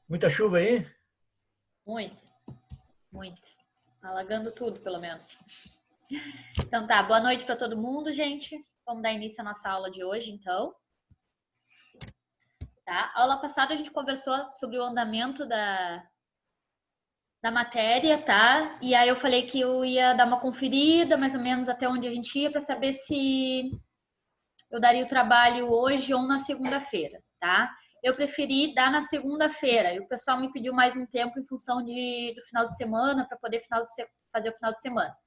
Muita chuva aí? Muito, muito. Alagando tudo, pelo menos. Então tá, boa noite para todo mundo, gente. Vamos dar início à nossa aula de hoje, então. Tá? A aula passada a gente conversou sobre o andamento da matéria, tá? E aí eu falei que eu ia dar uma conferida, mais ou menos até onde a gente ia, para saber se eu daria o trabalho hoje ou na segunda-feira, tá? Eu preferi dar na segunda-feira. E o pessoal me pediu mais um tempo em função do final de semana, para poder fazer o final de semana,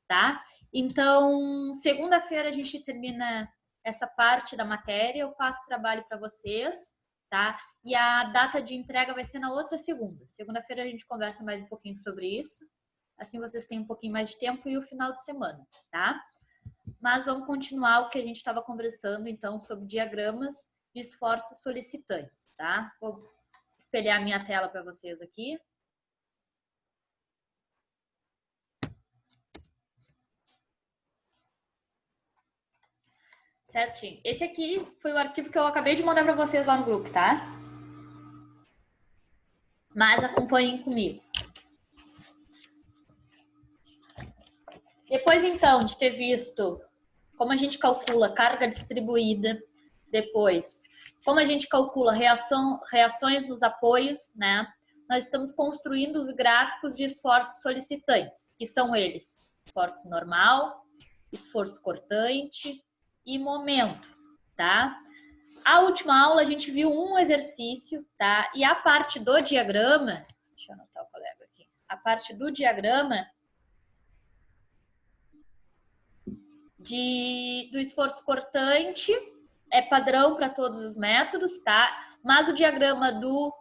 tá? Então, segunda-feira a gente termina essa parte da matéria, eu passo o trabalho para vocês, tá? E a data de entrega vai ser na outra segunda. Segunda-feira a gente conversa mais um pouquinho sobre isso. Assim vocês têm um pouquinho mais de tempo e o final de semana, tá? Mas vamos continuar o que a gente estava conversando, então, sobre diagramas de esforços solicitantes, tá? Vou espelhar a minha tela para vocês aqui. Certinho. Esse aqui foi o arquivo que eu acabei de mandar para vocês lá no grupo, tá? Mas acompanhem comigo. Depois, então, de ter visto como a gente calcula carga distribuída, depois, como a gente calcula reações nos apoios, né? Nós estamos construindo os gráficos de esforços solicitantes, que são eles: esforço normal, esforço cortante e momento, tá? A última aula a gente viu um exercício, tá? E a parte do diagrama, deixa eu anotar o colega aqui. A parte do diagrama do esforço cortante é padrão para todos os métodos, tá? Mas o diagrama do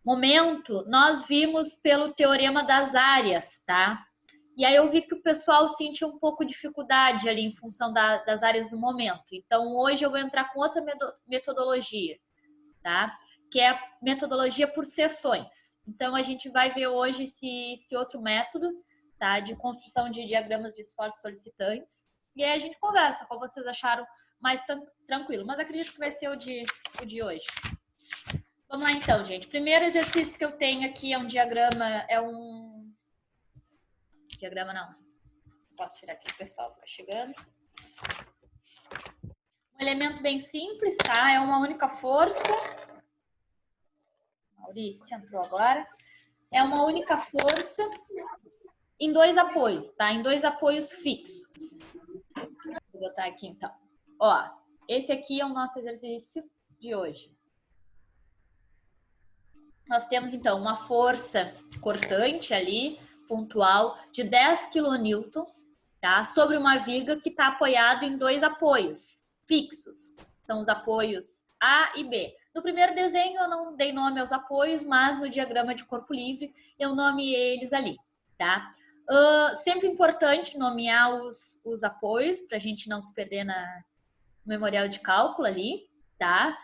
momento nós vimos pelo teorema das áreas, tá? E aí eu vi que o pessoal sentiu um pouco de dificuldade ali em função das áreas do momento. Então hoje eu vou entrar com outra metodologia, tá? Que é a metodologia por seções. Então a gente vai ver hoje esse outro método, tá? De construção de diagramas de esforços solicitantes. E aí a gente conversa qual vocês acharam mais tranquilo. Mas acredito que vai ser o de hoje. Vamos lá então, gente. Primeiro exercício que eu tenho aqui é um diagrama, diagrama não. Posso tirar aqui, pessoal, vai chegando. Um elemento bem simples, tá? É uma única força. Maurício entrou agora. É uma única força em dois apoios, tá? Em dois apoios fixos. Vou botar aqui então. Ó, esse aqui é o nosso exercício de hoje. Nós temos então uma força cortante ali, pontual, de 10 kN, tá? Sobre uma viga que está apoiado em dois apoios fixos. São os apoios A e B. No primeiro desenho eu não dei nome aos apoios, mas no diagrama de corpo livre eu nomeei eles ali, tá? Sempre importante nomear os apoios, para a gente não se perder no memorial de cálculo ali, tá?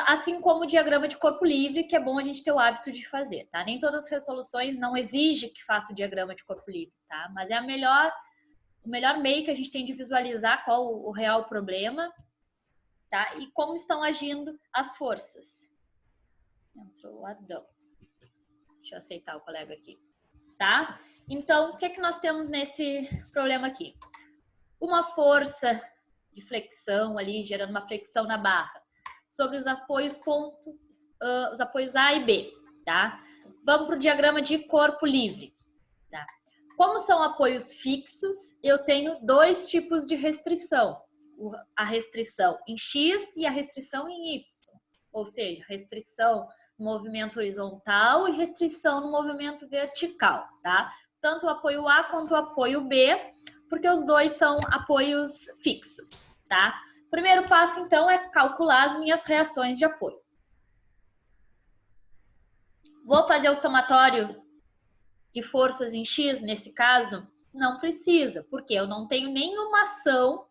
Assim como o diagrama de corpo livre, que é bom a gente ter o hábito de fazer, tá? Nem todas as resoluções não exigem que faça o diagrama de corpo livre, tá? Mas é o melhor meio que a gente tem de visualizar qual o real problema, tá? E como estão agindo as forças. Entrou o Adão. Deixa eu aceitar o colega aqui, tá? Então, o que é que nós temos nesse problema aqui? Uma força de flexão ali, gerando uma flexão na barra, sobre os apoios os apoios A e B, tá? Vamos para o diagrama de corpo livre, tá? Como são apoios fixos, eu tenho dois tipos de restrição. A restrição em X e a restrição em Y. Ou seja, restrição no movimento horizontal e restrição no movimento vertical, tá? Tanto o apoio A quanto o apoio B, porque os dois são apoios fixos, tá? O primeiro passo, então, é calcular as minhas reações de apoio. Vou fazer o somatório de forças em X, nesse caso? Não precisa, porque eu não tenho nenhuma ação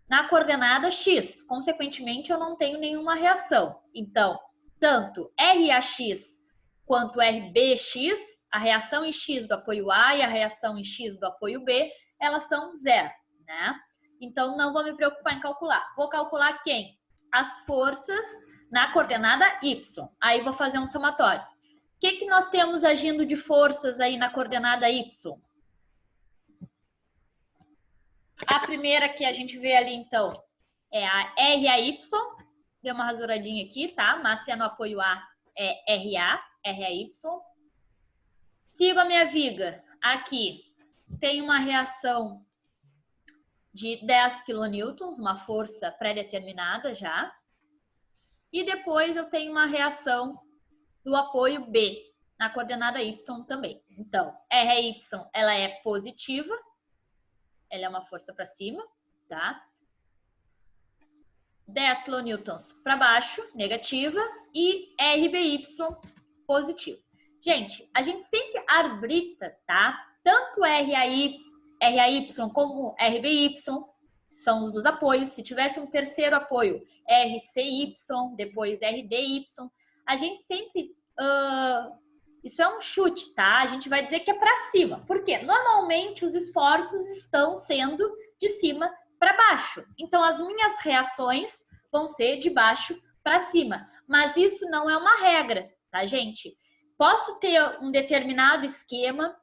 na coordenada X. Consequentemente, eu não tenho nenhuma reação. Então, tanto RAX quanto RBX, a reação em X do apoio A e a reação em X do apoio B, elas são zero, né? Então, não vou me preocupar em calcular. Vou calcular quem? As forças na coordenada Y. Aí vou fazer um somatório. O que nós temos agindo de forças aí na coordenada Y? A primeira que a gente vê ali, então, é a RAY. Deu uma rasuradinha aqui, tá? Mas se é no apoio A, é RAY. Sigo a minha viga. Aqui tem uma reação de 10 kN, uma força pré-determinada já. E depois eu tenho uma reação do apoio B, na coordenada Y também. Então, RY, ela é positiva, ela é uma força para cima, tá? 10 kN para baixo, negativa, e RBY, positivo. Gente, a gente sempre arbitra, tá? Tanto RAY como RBY são os dos apoios. Se tivesse um terceiro apoio, RCY, depois RDY, a gente sempre... isso é um chute, tá? A gente vai dizer que é para cima. Por quê? Normalmente os esforços estão sendo de cima para baixo. Então, as minhas reações vão ser de baixo para cima. Mas isso não é uma regra, tá, gente? Posso ter um determinado esquema,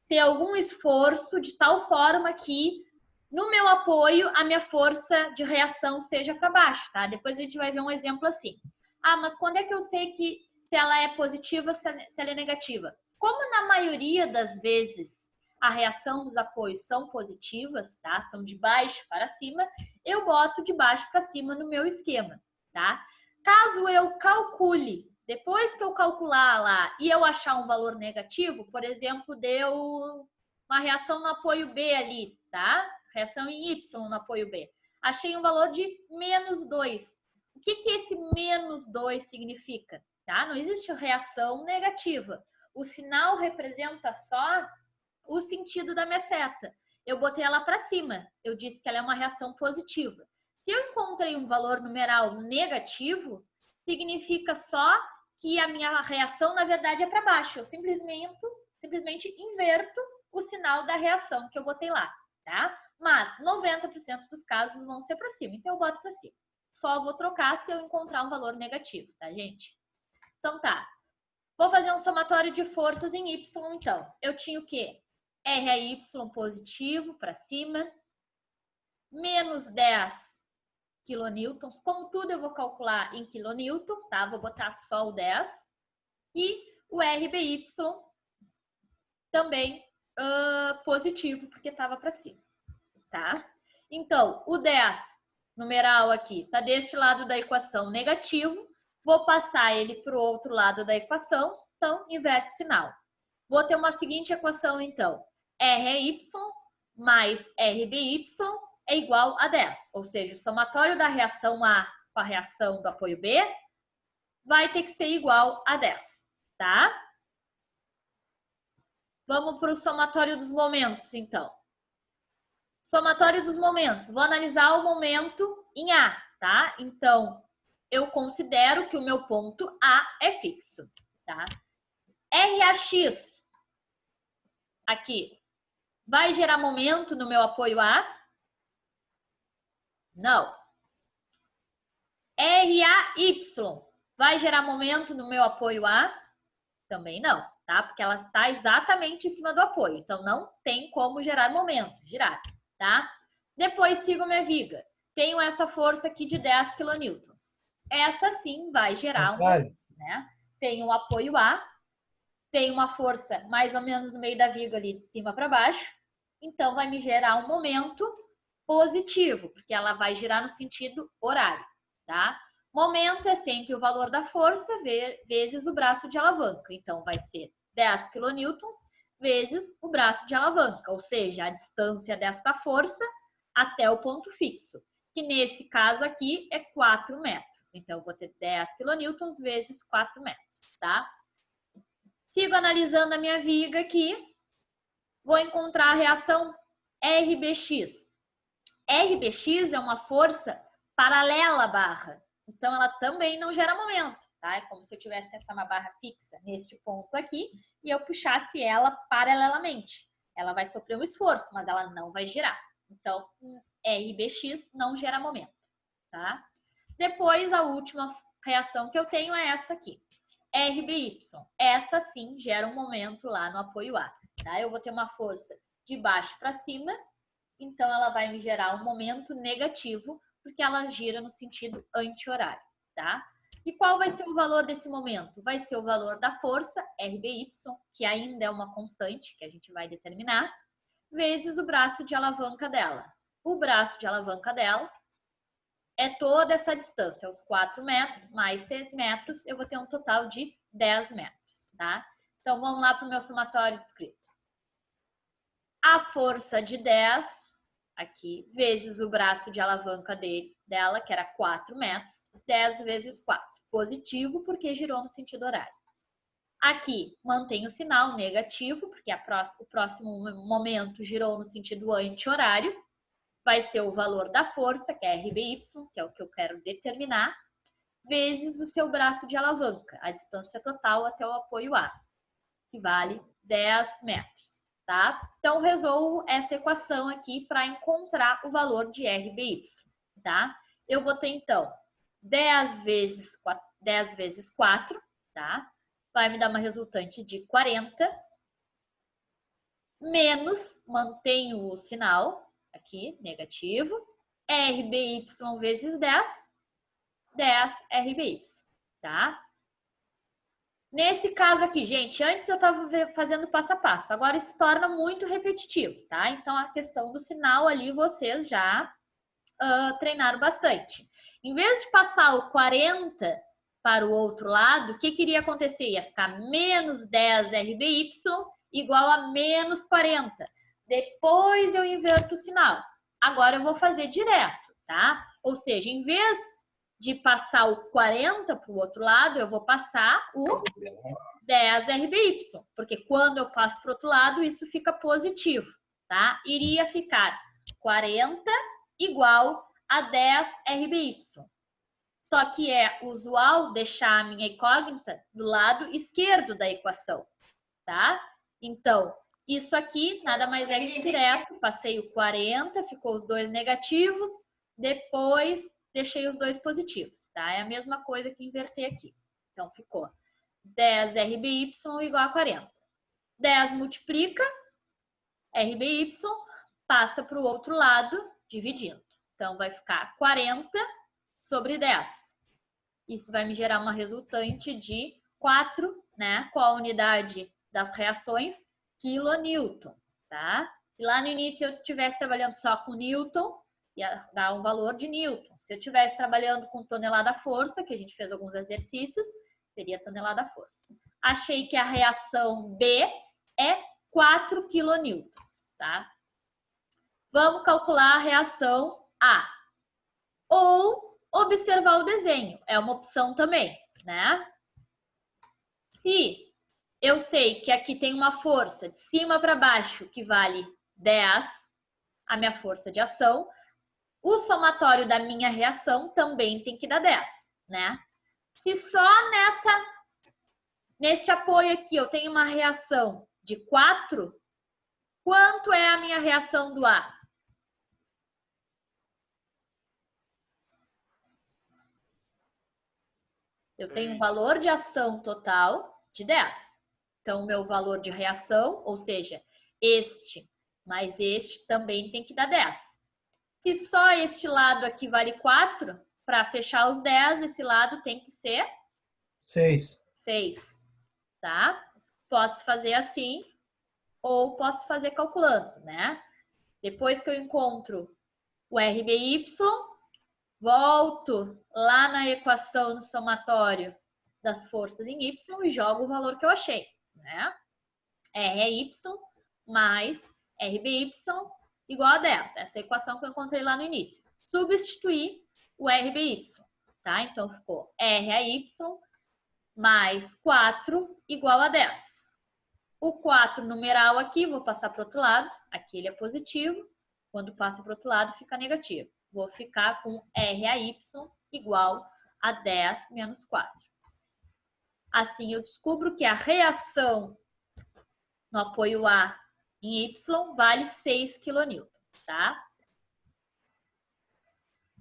ter algum esforço de tal forma que no meu apoio a minha força de reação seja para baixo, tá? Depois a gente vai ver um exemplo assim. Ah, mas quando é que eu sei que se ela é positiva, se ela é negativa? Como na maioria das vezes a reação dos apoios são positivas, tá? São de baixo para cima, eu boto de baixo para cima no meu esquema, tá? Caso eu calcule, depois que eu calcular lá e eu achar um valor negativo, por exemplo, deu uma reação no apoio B ali, tá? Reação em Y no apoio B. Achei um valor de -2. O que esse -2 significa? Tá? Não existe reação negativa. O sinal representa só o sentido da minha seta. Eu botei ela para cima. Eu disse que ela é uma reação positiva. Se eu encontrei um valor numeral negativo, significa só que a minha reação, na verdade, é para baixo. Eu simplesmente inverto o sinal da reação que eu botei lá, tá? Mas 90% dos casos vão ser para cima. Então, eu boto para cima. Só vou trocar se eu encontrar um valor negativo, tá, gente? Então, tá. Vou fazer um somatório de forças em Y, então. Eu tinha o quê? RAY positivo para cima, -10 kN. Como tudo, eu vou calcular em quilonewton, tá? Vou botar só o 10. E o RBY também positivo, porque estava para cima, tá? Então, o 10, numeral aqui, tá deste lado da equação negativo. Vou passar ele para o outro lado da equação, então inverte sinal. Vou ter uma seguinte equação, então. RY mais RBY é igual a 10. Ou seja, o somatório da reação A com a reação do apoio B vai ter que ser igual a 10, tá? Vamos para o somatório dos momentos, então. Somatório dos momentos. Vou analisar o momento em A, tá? Então, eu considero que o meu ponto A é fixo, tá? RAX, aqui, vai gerar momento no meu apoio A? Não. RAY, vai gerar momento no meu apoio A? Também não, tá? Porque ela está exatamente em cima do apoio. Então, não tem como gerar momento, girar, tá? Depois, sigo minha viga. Tenho essa força aqui de 10 kN. Essa sim vai gerar um momento, né? Tenho o apoio A, tenho uma força mais ou menos no meio da viga ali, de cima para baixo. Então, vai me gerar um momento positivo, porque ela vai girar no sentido horário, tá? Momento é sempre o valor da força vezes o braço de alavanca. Então, vai ser 10 kN vezes o braço de alavanca, ou seja, a distância desta força até o ponto fixo, que nesse caso aqui é 4 metros. Então, eu vou ter 10 kN vezes 4 metros, tá? Sigo analisando a minha viga aqui. Vou encontrar a reação RBX. RBX é uma força paralela à barra. Então, ela também não gera momento, tá? É como se eu tivesse uma barra fixa neste ponto aqui e eu puxasse ela paralelamente. Ela vai sofrer um esforço, mas ela não vai girar. Então, RBX não gera momento, tá? Depois, a última reação que eu tenho é essa aqui. RBY. Essa sim gera um momento lá no apoio A. Tá? Eu vou ter uma força de baixo para cima, então ela vai me gerar um momento negativo, porque ela gira no sentido anti-horário. Tá? E qual vai ser o valor desse momento? Vai ser o valor da força, RBY, que ainda é uma constante, que a gente vai determinar, vezes o braço de alavanca dela. O braço de alavanca dela é toda essa distância, os 4 metros mais 6 metros, eu vou ter um total de 10 metros, tá? Então, vamos lá para o meu somatório descrito. A força de 10, aqui, vezes o braço de alavanca dela, que era 4 metros, 10 vezes 4. Positivo, porque girou no sentido horário. Aqui, mantém o sinal negativo, porque o próximo momento girou no sentido anti-horário. Vai ser o valor da força, que é RBY, que é o que eu quero determinar, vezes o seu braço de alavanca, a distância total até o apoio A, que vale 10 metros, tá? Então, resolvo essa equação aqui para encontrar o valor de RBY, tá? Eu vou ter, então, 10 vezes 4, tá? Vai me dar uma resultante de 40, menos, mantenho o sinal, aqui, negativo, RBY vezes 10, 10 RBY, tá? Nesse caso aqui, gente, antes eu estava fazendo passo a passo, agora isso torna muito repetitivo, tá? Então, a questão do sinal ali, vocês já treinaram bastante. Em vez de passar o 40 para o outro lado, o que iria acontecer? Ia ficar menos 10 RBY igual a menos 40. Depois eu inverto o sinal. Agora eu vou fazer direto, tá? Ou seja, em vez de passar o 40 para o outro lado, eu vou passar o 10 RBY, porque quando eu passo para o outro lado, isso fica positivo, tá? Iria ficar 40 igual a 10 RBY. Só que é usual deixar a minha incógnita do lado esquerdo da equação, tá? Então, isso aqui nada mais é que direto, passei o 40, ficou os dois negativos, depois deixei os dois positivos, tá? É a mesma coisa que inverter aqui. Então, ficou 10 RBY igual a 40. 10 multiplica, RBY, passa para o outro lado, dividindo. Então, vai ficar 40 sobre 10. Isso vai me gerar uma resultante de 4, né? Com a unidade das reações, quilonewton, tá? Se lá no início eu estivesse trabalhando só com newton, ia dar um valor de newton. Se eu estivesse trabalhando com tonelada-força, que a gente fez alguns exercícios, seria tonelada-força. Achei que a reação B é 4 quilonewtons, tá? Vamos calcular a reação A. Ou observar o desenho, é uma opção também, né? Se eu sei que aqui tem uma força de cima para baixo que vale 10, a minha força de ação, o somatório da minha reação também tem que dar 10, né? Se só nesse apoio aqui eu tenho uma reação de 4, quanto é a minha reação do A? Eu tenho um valor de ação total de 10. Então, o meu valor de reação, ou seja, este mais este, também tem que dar 10. Se só este lado aqui vale 4, para fechar os 10, esse lado tem que ser 6. 6, tá? Posso fazer assim ou posso fazer calculando, né? Depois que eu encontro o RBY, volto lá na equação do somatório das forças em Y e jogo o valor que eu achei, né? R é Y mais RBY igual a 10. Essa é a equação que eu encontrei lá no início. Substituir o RBY, tá? Então, ficou R a Y mais 4 igual a 10. O 4 numeral aqui, vou passar para o outro lado. Aqui ele é positivo. Quando passa para o outro lado, fica negativo. Vou ficar com R a Y igual a 10 menos 4. Assim, eu descubro que a reação no apoio A em Y vale 6 kN, tá?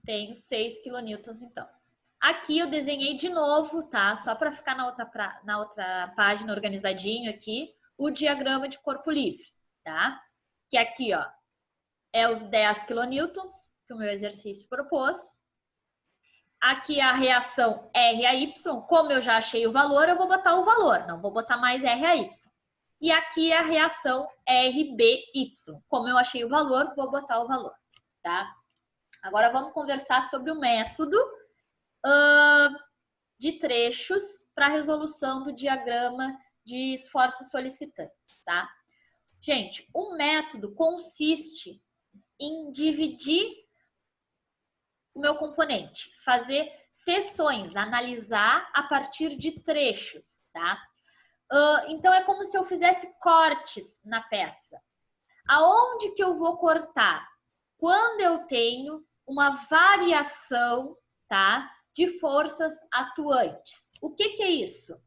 Tenho 6 kN, então. Aqui eu desenhei de novo, tá? Só para ficar na outra página organizadinho aqui, o diagrama de corpo livre, tá? Que aqui, ó, é os 10 kilonewtons que o meu exercício propôs. Aqui a reação R a Y, como eu já achei o valor, eu vou botar o valor, não vou botar mais R a Y. E aqui a reação RBY, como eu achei o valor, vou botar o valor, tá? Agora vamos conversar sobre o método de trechos para resolução do diagrama de esforços solicitantes, tá? Gente, o método consiste em dividir o meu componente, fazer seções, analisar a partir de trechos, tá? Então, é como se eu fizesse cortes na peça. Aonde que eu vou cortar? Quando eu tenho uma variação, tá? De forças atuantes. O que que é isso?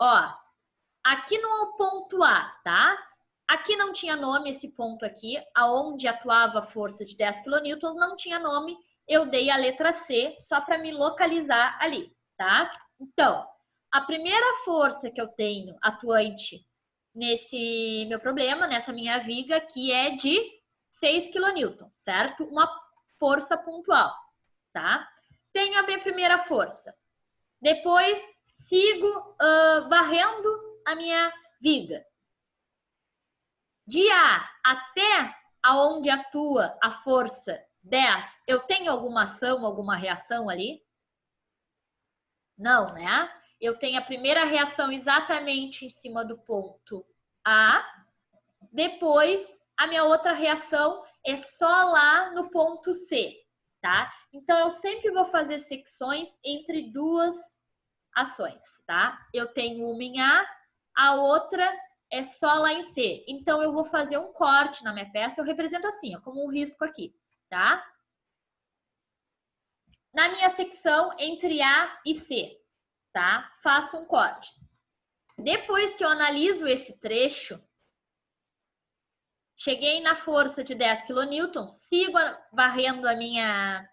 Ó, aqui no ponto A, tá? Aqui não tinha nome esse ponto aqui, aonde atuava a força de 10 kN, não tinha nome, eu dei a letra C só para me localizar ali, tá? Então, a primeira força que eu tenho atuante nesse meu problema, nessa minha viga aqui, é de 6 kN, certo? Uma força pontual, tá? Tenho a minha primeira força. Depois, sigo varrendo a minha viga. De A até aonde atua a força 10, eu tenho alguma ação, alguma reação ali? Não, né? Eu tenho a primeira reação exatamente em cima do ponto A. Depois, a minha outra reação é só lá no ponto C, tá? Então, eu sempre vou fazer secções entre duas ações, tá? Eu tenho uma em a outra é só lá em C. Então, eu vou fazer um corte na minha peça, eu represento assim, ó, como um risco aqui, tá? Na minha secção entre A e C, tá? Faço um corte. Depois que eu analiso esse trecho, cheguei na força de 10 kN, sigo varrendo a minha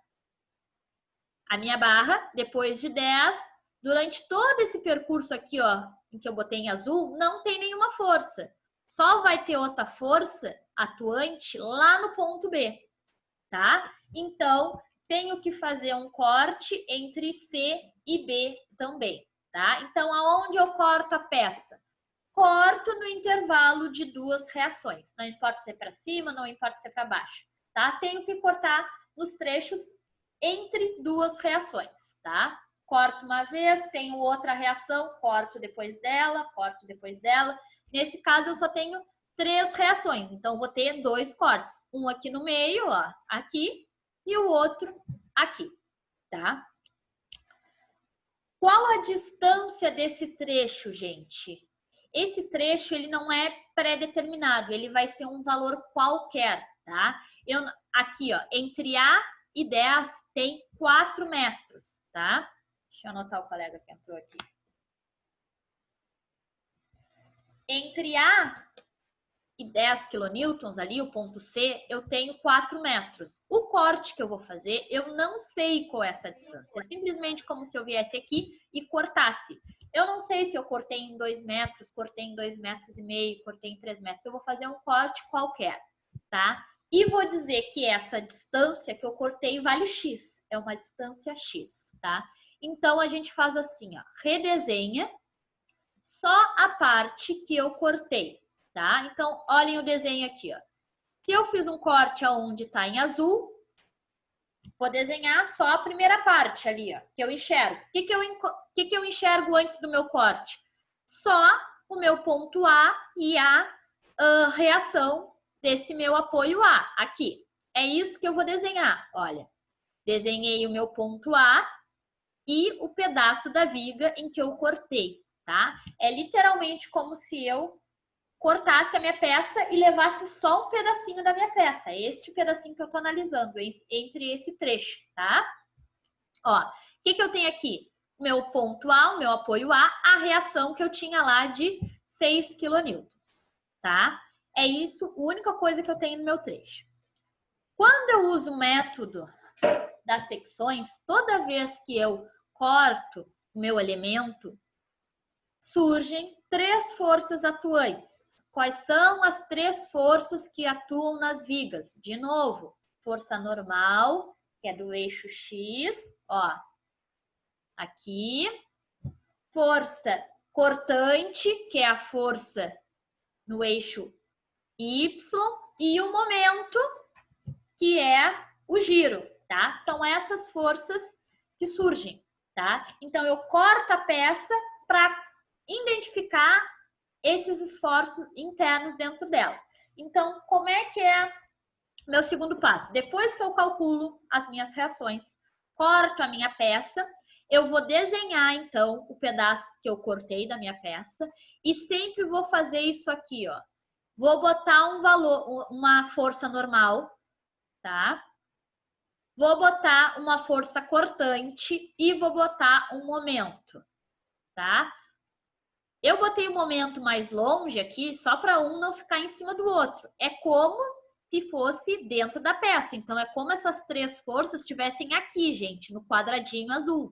barra, depois de 10, durante todo esse percurso aqui, ó, em que eu botei em azul, não tem nenhuma força. Só vai ter outra força atuante lá no ponto B, tá? Então, tenho que fazer um corte entre C e B também, tá? Então, aonde eu corto a peça? Corto no intervalo de duas reações. Não importa se é para cima, não importa se é para baixo, tá? Tenho que cortar nos trechos entre duas reações, tá? Corto uma vez, tenho outra reação, corto depois dela, corto depois dela. Nesse caso, eu só tenho 3 reações, então vou ter 2 cortes. Um aqui no meio, ó, aqui, e o outro aqui, tá? Qual a distância desse trecho, gente? Esse trecho, ele não é pré-determinado, ele vai ser um valor qualquer, tá? Aqui, ó, entre A e 10 tem 4 metros, tá? Deixa eu anotar o colega que entrou aqui. Entre A e 10 kN ali, o ponto C, eu tenho 4 metros. O corte que eu vou fazer, eu não sei qual é essa distância. É simplesmente como se eu viesse aqui e cortasse. Eu não sei se eu cortei em 2 metros, cortei em 2,5 metros, cortei em 3 metros. Eu vou fazer um corte qualquer, tá? E vou dizer que essa distância que eu cortei vale X. É uma distância X, tá? Então, a gente faz assim, ó. Redesenha só a parte que eu cortei, tá? Então, olhem o desenho aqui, ó. Se eu fiz um corte aonde está em azul, vou desenhar só a primeira parte ali, ó, que eu enxergo. O que eu enxergo antes do meu corte? Só o meu ponto A e a reação desse meu apoio A, aqui. É isso que eu vou desenhar, olha. Desenhei o meu ponto A e o pedaço da viga em que eu cortei, tá? É literalmente como se eu cortasse a minha peça e levasse só um pedacinho da minha peça. É este pedacinho que eu tô analisando, entre esse trecho, tá? Ó, o que eu tenho aqui? O meu ponto A, o meu apoio A, a reação que eu tinha lá de 6 kN, tá? É isso, a única coisa que eu tenho no meu trecho. Quando eu uso o método das secções, toda vez que eu corto o meu elemento, surgem 3 forças atuantes. Quais são as 3 forças que atuam nas vigas? De novo, força normal, que é do eixo X, ó, aqui. Força cortante, que é a força no eixo Y, e o momento, que é o giro, tá? São essas forças que surgem, tá? Então, eu corto a peça para identificar esses esforços internos dentro dela. Então, como é que é meu segundo passo? Depois que eu calculo as minhas reações, corto a minha peça, eu vou desenhar, então, o pedaço que eu cortei da minha peça e sempre vou fazer isso aqui, ó. Vou botar um valor, uma força normal, tá? Vou botar uma força cortante e vou botar um momento, tá? Eu botei o momento mais longe aqui só para um não ficar em cima do outro. É como se fosse dentro da peça. Então, é como essas 3 forças estivessem aqui, gente, no quadradinho azul,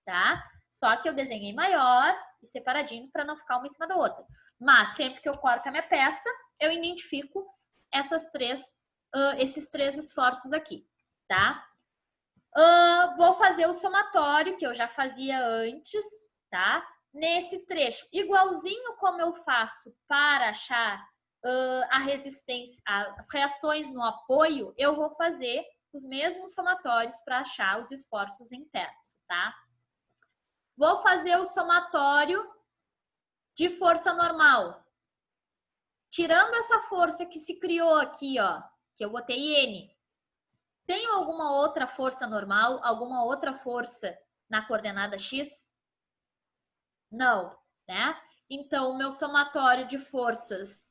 tá? Só que eu desenhei maior e separadinho para não ficar uma em cima da outra. Mas, sempre que eu corto a minha peça, eu identifico esses 3 esforços aqui, tá? Vou fazer o somatório, que eu já fazia antes, tá? Nesse trecho, igualzinho como eu faço para achar a resistência, as reações no apoio, eu vou fazer os mesmos somatórios para achar os esforços internos, tá? Vou fazer o somatório de força normal. Tirando essa força que se criou aqui, ó, que eu botei N, tem alguma outra força normal, alguma outra força na coordenada X? Não, né? Então, o meu somatório de forças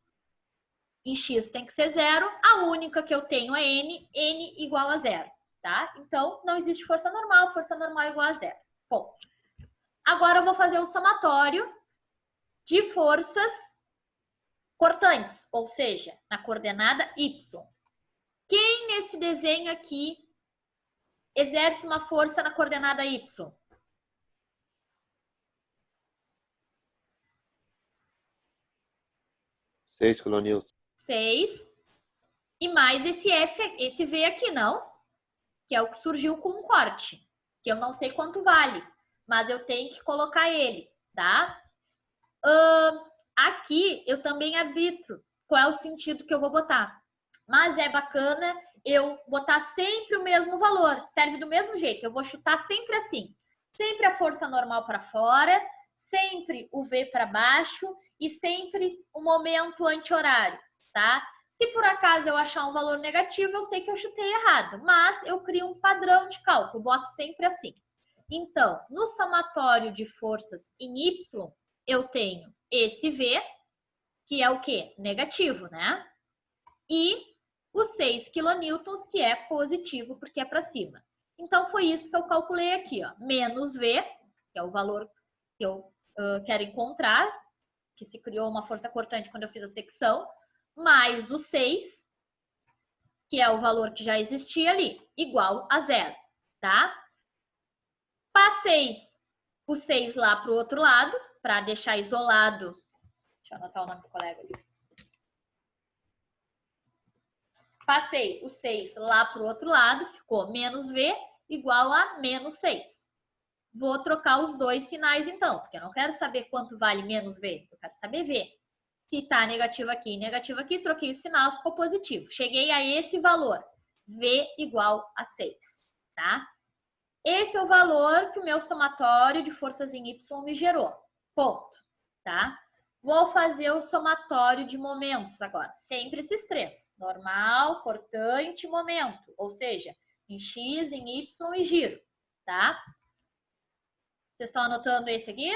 em X tem que ser 0. A única que eu tenho é N, N igual a 0, tá? Então, não existe força normal igual a 0. Ponto. Agora, eu vou fazer o somatório de forças cortantes, ou seja, na coordenada Y. Quem nesse desenho aqui exerce uma força na coordenada Y? Seis kilonewtons. 6. E mais esse V aqui, não? Que é o que surgiu com um corte. Que eu não sei quanto vale, mas eu tenho que colocar ele, tá? Aqui eu também arbitro qual é o sentido que eu vou botar. Mas é bacana eu botar sempre o mesmo valor. Serve do mesmo jeito. Eu vou chutar sempre assim. Sempre a força normal para fora, sempre o V para baixo e sempre o momento anti-horário, tá? Se por acaso eu achar um valor negativo, eu sei que eu chutei errado. Mas eu crio um padrão de cálculo. Boto sempre assim. Então, no somatório de forças em Y, eu tenho esse V, que é o quê? Negativo, né? E os 6 kilonewtons, que é positivo, porque é para cima. Então, foi isso que eu calculei aqui, ó. Menos V, que é o valor que eu quero encontrar, que se criou uma força cortante quando eu fiz a secção, mais o 6, que é o valor que já existia ali, igual a 0, tá? Passei o 6 lá para o outro lado, para deixar isolado. Deixa eu anotar o nome do colega ali. Passei o 6 lá para o outro lado, ficou menos V igual a menos 6. Vou trocar os dois sinais então, porque eu não quero saber quanto vale menos V, eu quero saber V. Se está negativo aqui, troquei o sinal, ficou positivo. Cheguei a esse valor, V igual a 6, tá? Esse é o valor que o meu somatório de forças em Y me gerou. Ponto, tá? Vou fazer o somatório de momentos agora. Sempre esses 3. Normal, cortante, momento. Ou seja, em X, em Y e giro, tá? Vocês estão anotando esse aqui?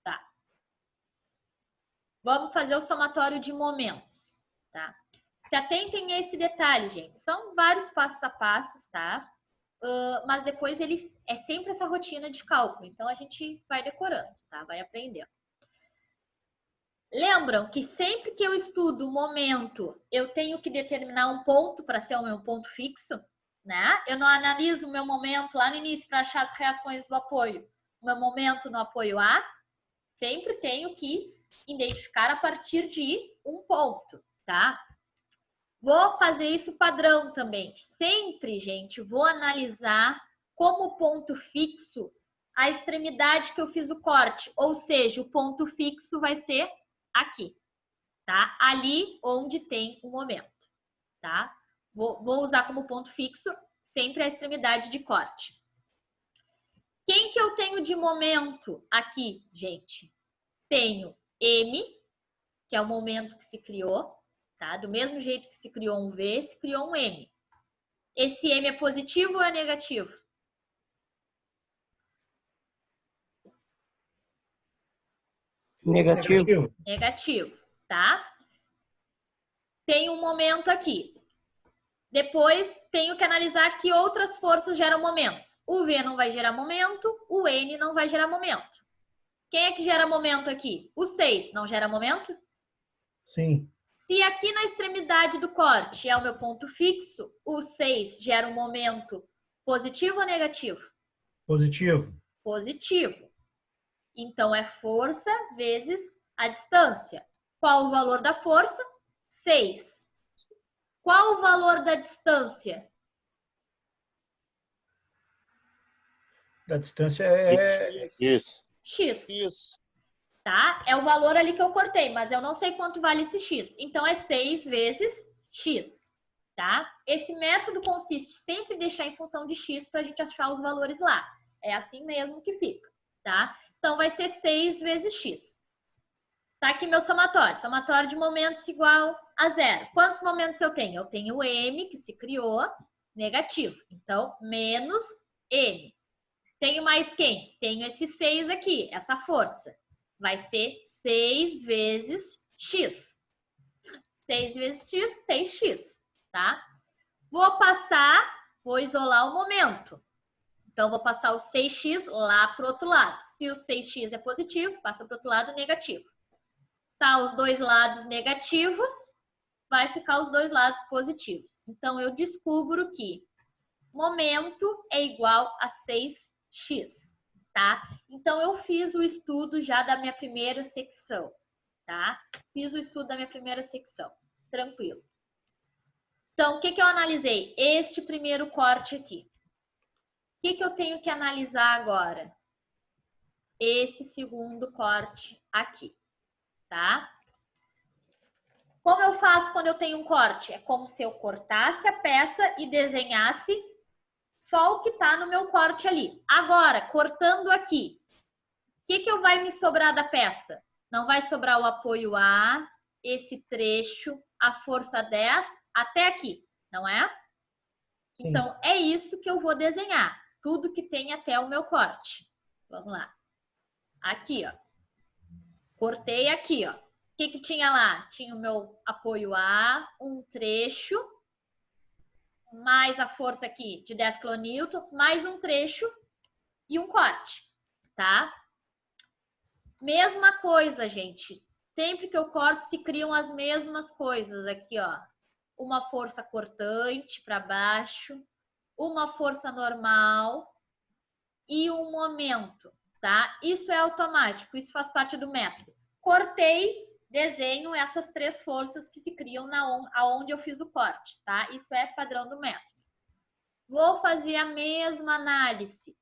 Tá. Vamos fazer o somatório de momentos, tá? Se atentem a esse detalhe, gente. São vários passos a passos, tá? Mas depois ele é sempre essa rotina de cálculo. Então, a gente vai decorando, tá? Vai aprendendo. Lembram que sempre que eu estudo o momento, eu tenho que determinar um ponto para ser o meu ponto fixo, né? Eu não analiso o meu momento lá no início para achar as reações do apoio. O meu momento no apoio A, sempre tenho que identificar a partir de um ponto, tá? Vou fazer isso padrão também. Sempre, gente, vou analisar como ponto fixo a extremidade que eu fiz o corte. Ou seja, o ponto fixo vai ser aqui, tá? Ali onde tem o momento, tá? Vou usar como ponto fixo sempre a extremidade de corte. Quem que eu tenho de momento aqui, gente? Tenho M, que é o momento que se criou, tá? Do mesmo jeito que se criou um V, se criou um M. Esse M é positivo ou é negativo? Negativo. Negativo, tá? Tem um momento aqui. Depois, tenho que analisar que outras forças geram momentos. O V não vai gerar momento, o N não vai gerar momento. Quem é que gera momento aqui? O 6 não gera momento? Sim. Se aqui na extremidade do corte é o meu ponto fixo, o 6 gera um momento positivo ou negativo? Positivo. Positivo. Então, é força vezes a distância. Qual o valor da força? 6. Qual o valor da distância? Da distância é X. Isso. Tá? É o valor ali que eu cortei, mas eu não sei quanto vale esse X. Então, é 6 vezes X. Tá? Esse método consiste sempre em deixar em função de X para a gente achar os valores lá. É assim mesmo que fica. Tá? Então, vai ser 6 vezes X. Tá aqui meu somatório. Somatório de momentos igual a 0. Quantos momentos eu tenho? Eu tenho o M, que se criou, negativo. Então, menos M. Tenho mais quem? Tenho esse 6 aqui, essa força. Vai ser 6 vezes X. 6 vezes X, 6X, tá? Vou isolar o momento. Então, vou passar o 6x lá para o outro lado. Se o 6x é positivo, passa para o outro lado negativo. Tá, os dois lados negativos, vai ficar os dois lados positivos. Então, eu descubro que momento é igual a 6x, tá? Então, eu fiz o estudo já da minha primeira secção, tá? Fiz o estudo da minha primeira secção, tranquilo. Então, o que eu analisei? Este primeiro corte aqui. O que eu tenho que analisar agora? Esse segundo corte aqui, tá? Como eu faço quando eu tenho um corte? É como se eu cortasse a peça e desenhasse só o que tá no meu corte ali. Agora, cortando aqui, o que vai me sobrar da peça? Não vai sobrar o apoio A, esse trecho, a força 10, até aqui, não é? Sim. Então, é isso que eu vou desenhar. Tudo que tem até o meu corte. Vamos lá. Aqui, ó. Cortei aqui, ó. O que tinha lá? Tinha o meu apoio A, um trecho, mais a força aqui de 10 kN, mais um trecho e um corte, tá? Mesma coisa, gente. Sempre que eu corto, se criam as mesmas coisas aqui, ó. Uma força cortante para baixo, uma força normal e um momento, tá? Isso é automático, isso faz parte do método. Cortei, desenho essas três forças que se criam aonde eu fiz o corte, tá? Isso é padrão do método. Vou fazer a mesma análise.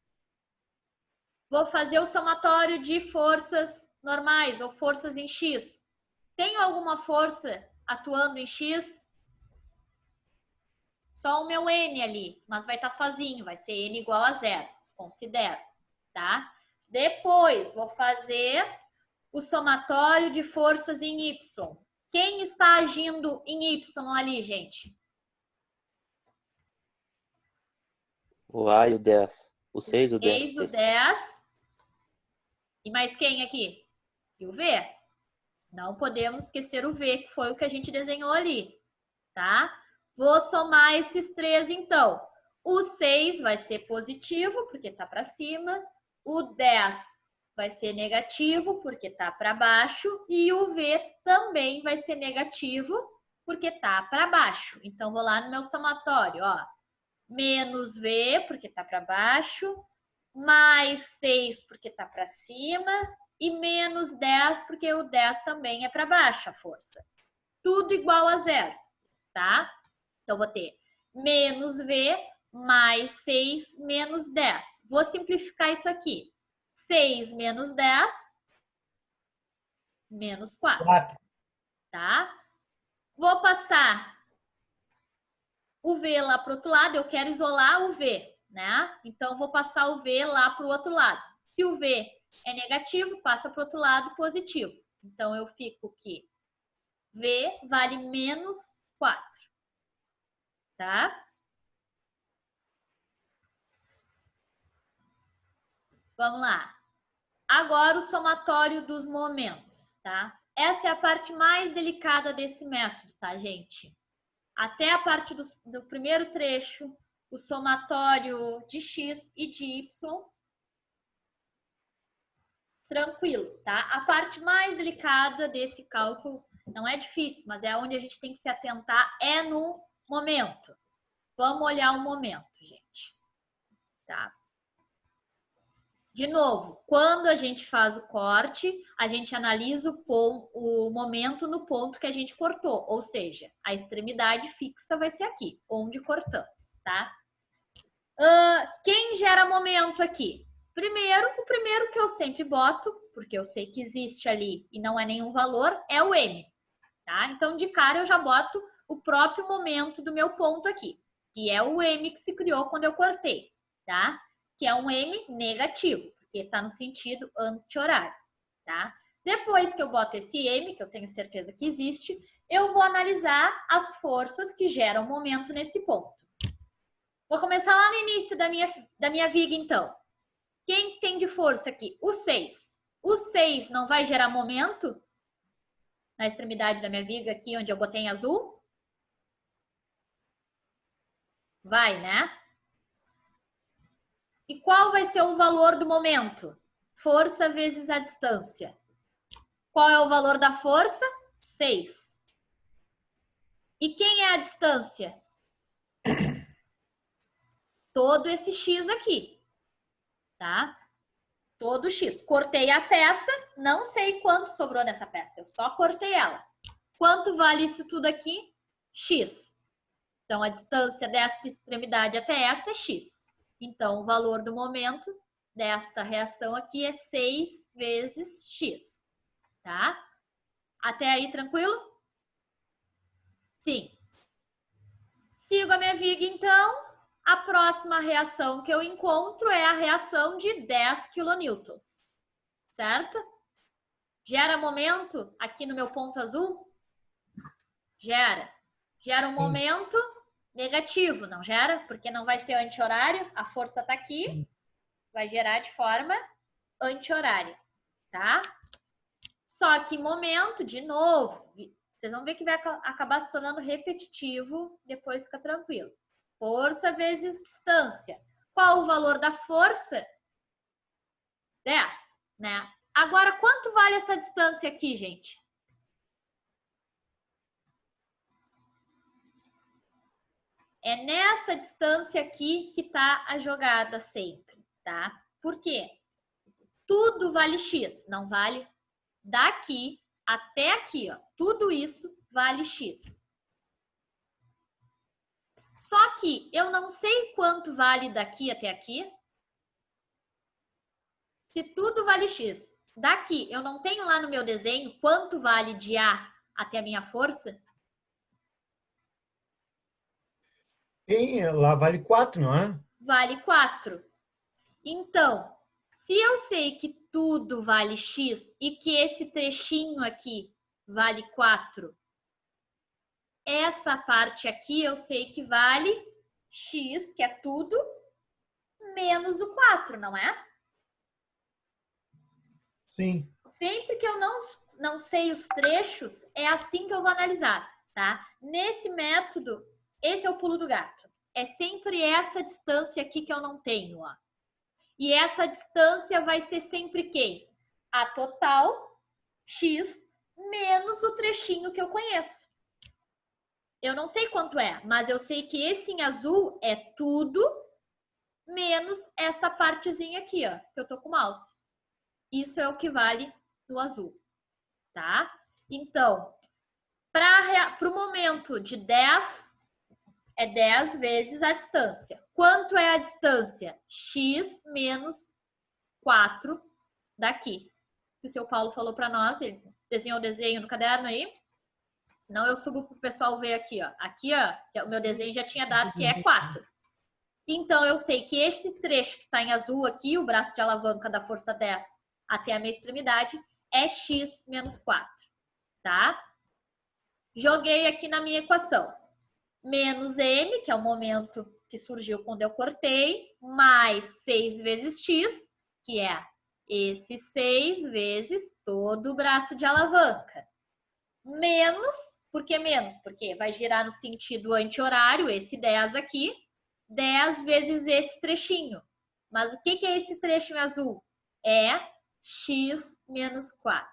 Vou fazer o somatório de forças normais ou forças em X. Tenho alguma força atuando em X? Só o meu N ali, mas vai estar sozinho, vai ser N igual a 0, considero, tá? Depois, vou fazer o somatório de forças em Y. Quem está agindo em Y ali, gente? O A e o 10. O 6 e o 10. 6, o 10. E mais quem aqui? E o V. Não podemos esquecer o V, que foi o que a gente desenhou ali, tá? Vou somar esses três, então. O 6 vai ser positivo, porque tá para cima. O 10 vai ser negativo, porque tá para baixo. E o V também vai ser negativo, porque tá para baixo. Então, vou lá no meu somatório, ó. menos V, porque está para baixo, mais 6, porque está para cima, e menos 10, porque o 10 também é para baixo a força. Tudo igual a zero, tá? Então, vou ter menos V mais 6 menos 10. Vou simplificar isso aqui. 6 menos 10, menos 4, 4. tá? Vou passar o V lá para o outro lado, eu quero isolar o V, né? Então, vou passar o V lá para o outro lado. Se o V é negativo, passa para o outro lado positivo. Então, eu fico que V vale menos 4, tá? Vamos lá. Agora, o somatório dos momentos, tá? Essa é a parte mais delicada desse método, tá, gente? Até a parte do primeiro trecho, o somatório de x e de y, tranquilo, tá? A parte mais delicada desse cálculo não é difícil, mas é onde a gente tem que se atentar, é no momento. Vamos olhar o momento, gente. Tá? De novo, quando a gente faz o corte, a gente analisa o momento no ponto que a gente cortou, ou seja, a extremidade fixa vai ser aqui, onde cortamos, tá? Quem gera momento aqui? O primeiro que eu sempre boto, porque eu sei que existe ali e não é nenhum valor, é o M, tá? Então, de cara, eu já boto o próprio momento do meu ponto aqui, que é o M que se criou quando eu cortei, tá? Que é um M negativo, porque está no sentido anti-horário, tá? Depois que eu boto esse M, que eu tenho certeza que existe, eu vou analisar as forças que geram momento nesse ponto. Vou começar lá no início da minha viga, então. Quem tem de força aqui? O 6. O 6 não vai gerar momento na extremidade da minha viga, aqui onde eu botei em azul? Vai, né? E qual vai ser o valor do momento? Força vezes a distância. Qual é o valor da força? 6. E quem é a distância? Todo esse X aqui, tá? Todo X. Cortei a peça, não sei quanto sobrou nessa peça, eu só cortei ela. Quanto vale isso tudo aqui? X. Então, a distância desta extremidade até essa é X. Então, o valor do momento desta reação aqui é 6 vezes X, tá? Até aí, tranquilo? Sim. Sigo a minha viga, então. A próxima reação que eu encontro é a reação de 10 kN, certo? Gera momento aqui no meu ponto azul? Gera. Gera um momento negativo, não gera? Porque não vai ser anti-horário, a força está aqui, vai gerar de forma anti-horária, tá? Só que momento, de novo, vocês vão ver que vai acabar se tornando repetitivo, depois fica tranquilo. Força vezes distância. Qual o valor da força? 10, né? Agora, quanto vale essa distância aqui, gente? É nessa distância aqui que tá a jogada sempre, tá? Por quê? Tudo vale X, não vale daqui até aqui, ó. Tudo isso vale X. Só que eu não sei quanto vale daqui até aqui. Se tudo vale X, daqui eu não tenho lá no meu desenho quanto vale de A até a minha força. Lá vale 4, não é? Vale 4. Então, se eu sei que tudo vale X e que esse trechinho aqui vale 4, essa parte aqui eu sei que vale X, que é tudo, menos o 4, não é? Sim. Sempre que eu não sei os trechos, é assim que eu vou analisar, tá? Nesse método, esse é o pulo do gato. É sempre essa distância aqui que eu não tenho, ó. E essa distância vai ser sempre quem? A total, X, menos o trechinho que eu conheço. Eu não sei quanto é, mas eu sei que esse em azul é tudo menos essa partezinha aqui, ó, que eu tô com o mouse. Isso é o que vale no azul, tá? Então, para o momento de 10, é 10 vezes a distância. Quanto é a distância? X menos 4 daqui. O seu Paulo falou para nós, ele desenhou o desenho no caderno aí. Não, eu subo para o pessoal ver aqui, ó. Aqui, ó, o meu desenho já tinha dado que é 4. Então, eu sei que este trecho que está em azul aqui, o braço de alavanca da força 10 até a minha extremidade, é x menos 4, tá? Joguei aqui na minha equação. Menos m, que é o momento que surgiu quando eu cortei, mais 6 vezes x, que é esse 6 vezes todo o braço de alavanca. Menos, por que menos? Porque vai girar no sentido anti-horário, esse 10 aqui, 10 vezes esse trechinho. Mas o que é esse trecho em azul? É x menos 4,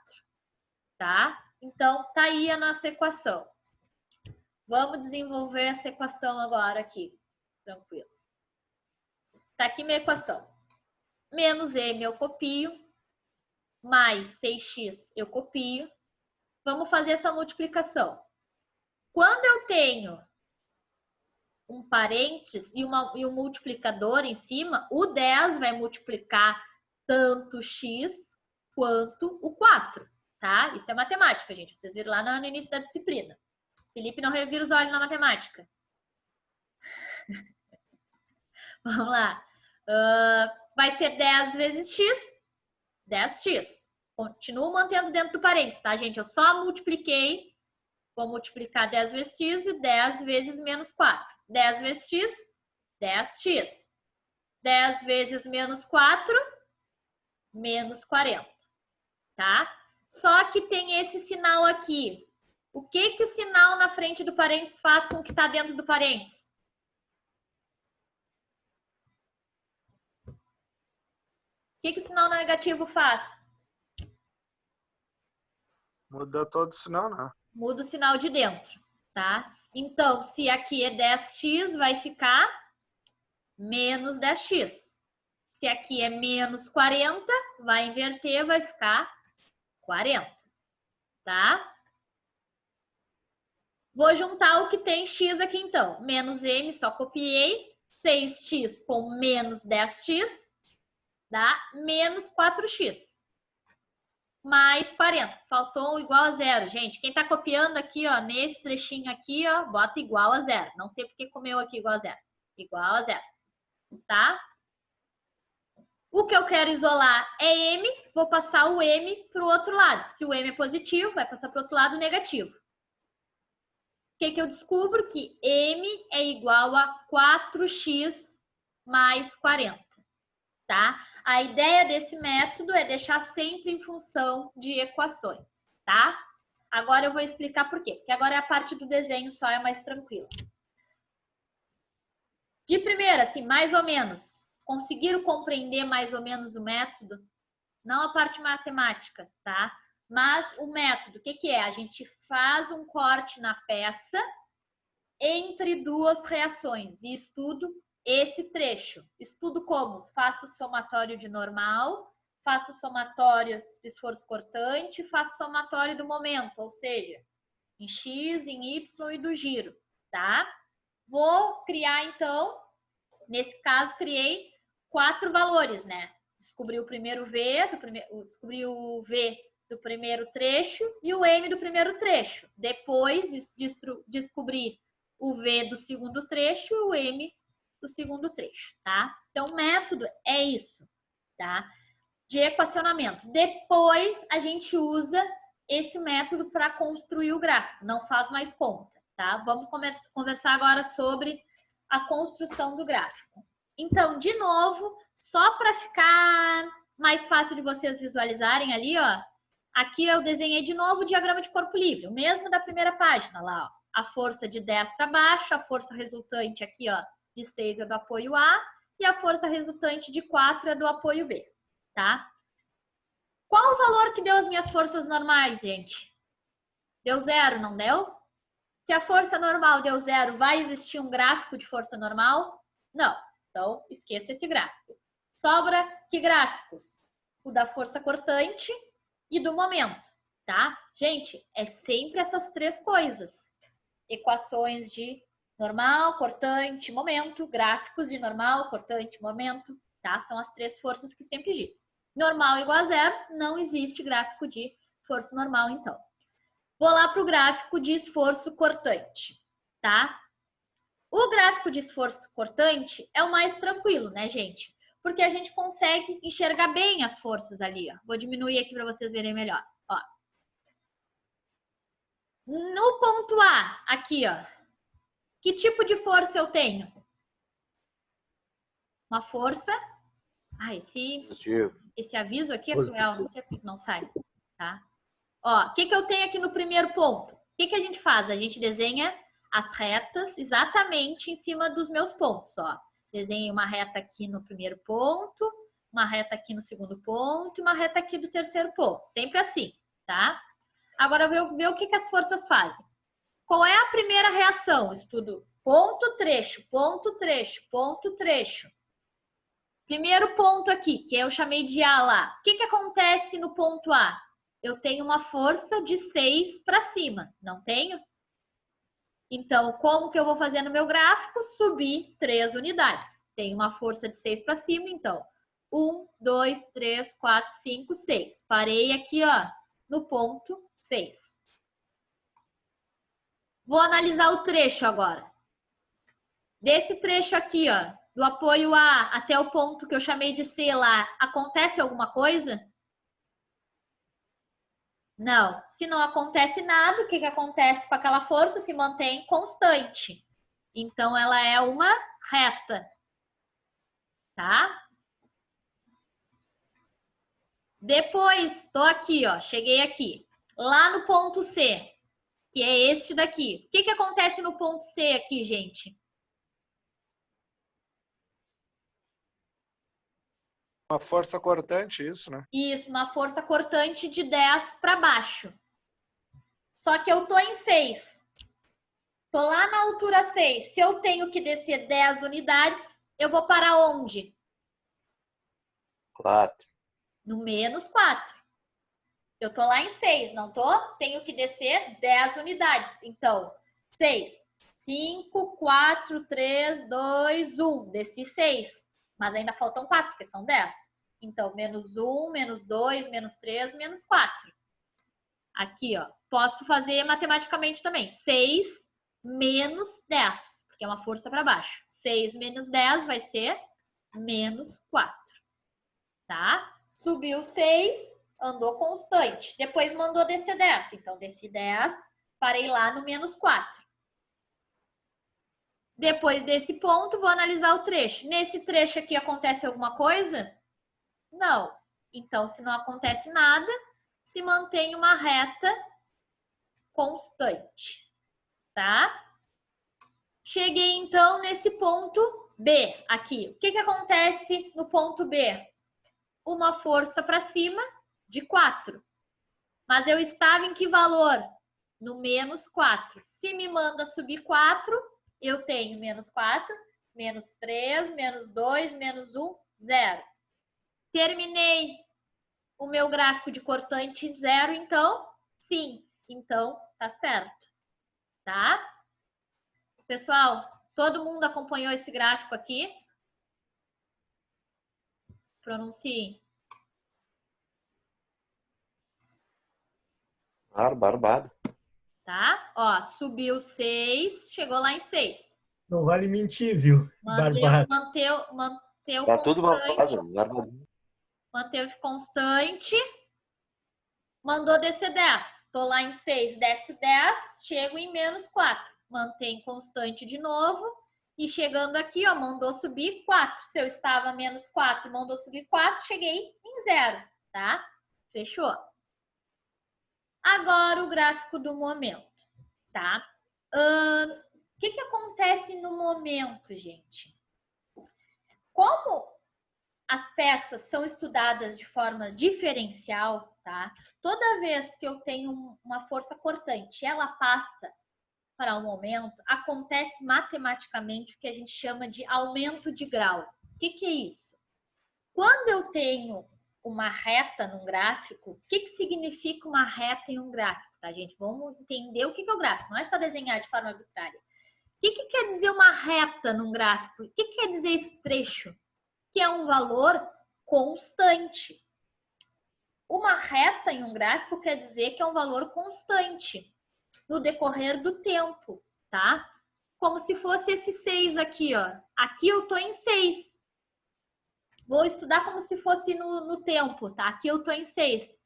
tá? Então, tá aí a nossa equação. Vamos desenvolver essa equação agora aqui, tranquilo. Tá aqui minha equação. Menos m eu copio, mais 6x eu copio. Vamos fazer essa multiplicação. Quando eu tenho um parênteses e um multiplicador em cima, o 10 vai multiplicar tanto x quanto o 4, tá? Isso é matemática, gente. Vocês viram lá no início da disciplina. Felipe não revira os olhos na matemática. Vamos lá. Vai ser 10 vezes x, 10x. Continuo mantendo dentro do parênteses, tá, gente? Eu só multipliquei, vou multiplicar 10 vezes x e 10 vezes menos 4. 10 vezes x, 10x. 10 vezes menos 4, menos 40, tá? Só que tem esse sinal aqui. O que o sinal na frente do parênteses faz com o que está dentro do parênteses? O que o sinal negativo faz? Muda todo o sinal, né? Muda o sinal de dentro, tá? Então, se aqui é 10x, vai ficar menos 10x. Se aqui é menos 40, vai inverter, vai ficar 40, tá? Vou juntar o que tem x aqui, então. Menos m, só copiei. 6x com menos 10x dá menos 4x. Mais 40. Faltou igual a zero. Gente, quem tá copiando aqui, ó, nesse trechinho aqui, ó, bota igual a zero. Não sei porque comeu aqui igual a zero. Igual a zero. Tá? O que eu quero isolar é m. Vou passar o m pro outro lado. Se o m é positivo, vai passar pro outro lado negativo. O que eu descubro? Que m é igual a 4x mais 40. Tá? A ideia desse método é deixar sempre em função de equações, tá? Agora eu vou explicar por quê. Porque agora a parte do desenho só é mais tranquila. De primeira, assim, mais ou menos, conseguiram compreender mais ou menos o método? Não a parte matemática, tá? Mas o método, o que é? A gente faz um corte na peça entre duas reações e estudo esse trecho. Estudo como? Faço o somatório de normal, faço o somatório do esforço cortante, faço o somatório do momento, ou seja, em x, em y e do giro, tá? Vou criar, então, nesse caso, criei 4 valores, né? Descobri o primeiro V, descobri o V do primeiro trecho e o M do primeiro trecho. Depois, descobri o V do segundo trecho e o M do segundo trecho, tá? Então, o método é isso, tá? De equacionamento. Depois, a gente usa esse método para construir o gráfico. Não faz mais conta, tá? Vamos conversar agora sobre a construção do gráfico. Então, de novo, só para ficar mais fácil de vocês visualizarem ali, ó, aqui eu desenhei de novo o diagrama de corpo livre, o mesmo da primeira página lá, ó. A força de 10 para baixo, a força resultante aqui, ó, de 6 é do apoio A e a força resultante de 4 é do apoio B, tá? Qual o valor que deu as minhas forças normais, gente? Deu 0, não deu? Se a força normal deu 0, vai existir um gráfico de força normal? Não. Então, esqueço esse gráfico. Sobra que gráficos? O da força cortante e do momento, tá? Gente, é sempre essas três coisas. Equações de normal, cortante, momento, gráficos de normal, cortante, momento, tá? São as três forças que sempre giram. Normal igual a 0, não existe gráfico de força normal, então. Vou lá para o gráfico de esforço cortante, tá? O gráfico de esforço cortante é o mais tranquilo, né, gente? Porque a gente consegue enxergar bem as forças ali, ó. Vou diminuir aqui para vocês verem melhor, ó. No ponto A, aqui, ó. Que tipo de força eu tenho? Uma força... Ah, esse aviso aqui é cruel, não sei por que não sai, tá? Ó, o que eu tenho aqui no primeiro ponto? O que a gente faz? A gente desenha as retas exatamente em cima dos meus pontos, ó. Desenho uma reta aqui no primeiro ponto, uma reta aqui no segundo ponto e uma reta aqui do terceiro ponto. Sempre assim, tá? Agora, ver o que as forças fazem. Qual é a primeira reação? Estudo ponto, trecho, ponto, trecho, ponto, trecho. Primeiro ponto aqui, que eu chamei de A lá. O que acontece no ponto A? Eu tenho uma força de 6 para cima, não tenho? Então, como que eu vou fazer no meu gráfico? Subir 3 unidades. Tem uma força de 6 para cima, então 1, 2, 3, 4, 5, 6. Parei aqui, ó, no ponto 6. Vou analisar o trecho agora. Desse trecho aqui, ó, do apoio A até o ponto que eu chamei de C lá, acontece alguma coisa? Não. Se não acontece nada, o que acontece com aquela força? Se mantém constante. Então, ela é uma reta. Tá? Depois, tô aqui, ó. Cheguei aqui. Lá no ponto C, que é este daqui. O que acontece no ponto C aqui, gente? Uma força cortante, isso, né? Isso, uma força cortante de 10 para baixo. Só que eu tô em 6. Tô lá na altura 6. Se eu tenho que descer 10 unidades, eu vou para onde? 4. No menos 4. Eu tô lá em 6, não tô? Tenho que descer 10 unidades. Então, 6, 5, 4, 3, 2, 1. Desci 6. Mas ainda faltam 4, porque são 10. Então, menos 1, menos 2, menos 3, menos 4. Aqui, ó. Posso fazer matematicamente também. 6 menos 10, porque é uma força para baixo. 6 menos 10 vai ser menos 4. Tá? Subiu 6, andou constante. Depois mandou descer 10. Então, desci 10, parei lá no menos 4. Depois desse ponto, vou analisar o trecho. Nesse trecho aqui acontece alguma coisa? Não. Então, se não acontece nada, se mantém uma reta constante. Tá? Cheguei, então, nesse ponto B aqui. O que acontece no ponto B? Uma força para cima de 4. Mas eu estava em que valor? No menos 4. Se me manda subir 4, eu tenho menos 4, menos 3, menos 2, menos 1, 0. Terminei o meu gráfico de cortante em 0, então? Sim. Então, tá certo. Tá? Pessoal, todo mundo acompanhou esse gráfico aqui? Pronuncie. Barbado. Tá? Ó, subiu 6, chegou lá em 6. Não vale mentir, viu? Manteve Tá tudo constante. barbado. Manteve constante. Mandou descer 10. Tô lá em 6, desce 10, chego em menos 4. Mantém constante de novo. E chegando aqui, ó, mandou subir 4. Se eu estava menos 4, mandou subir 4, cheguei em 0, tá? Fechou? Agora o gráfico do momento, tá? O que acontece no momento, gente? Como as peças são estudadas de forma diferencial, tá? Toda vez que eu tenho uma força cortante, ela passa para um momento, acontece matematicamente o que a gente chama de aumento de grau. O que é isso? Quando eu tenho uma reta num gráfico, o que significa uma reta em um gráfico, tá, gente? Vamos entender o que é o gráfico, não é só desenhar de forma arbitrária. O que quer dizer uma reta num gráfico? O que quer dizer esse trecho? Que é um valor constante. Uma reta em um gráfico quer dizer que é um valor constante no decorrer do tempo, tá? Como se fosse esse 6 aqui, ó. Aqui eu tô em 6. Vou estudar como se fosse no tempo, tá? Aqui eu tô em 6.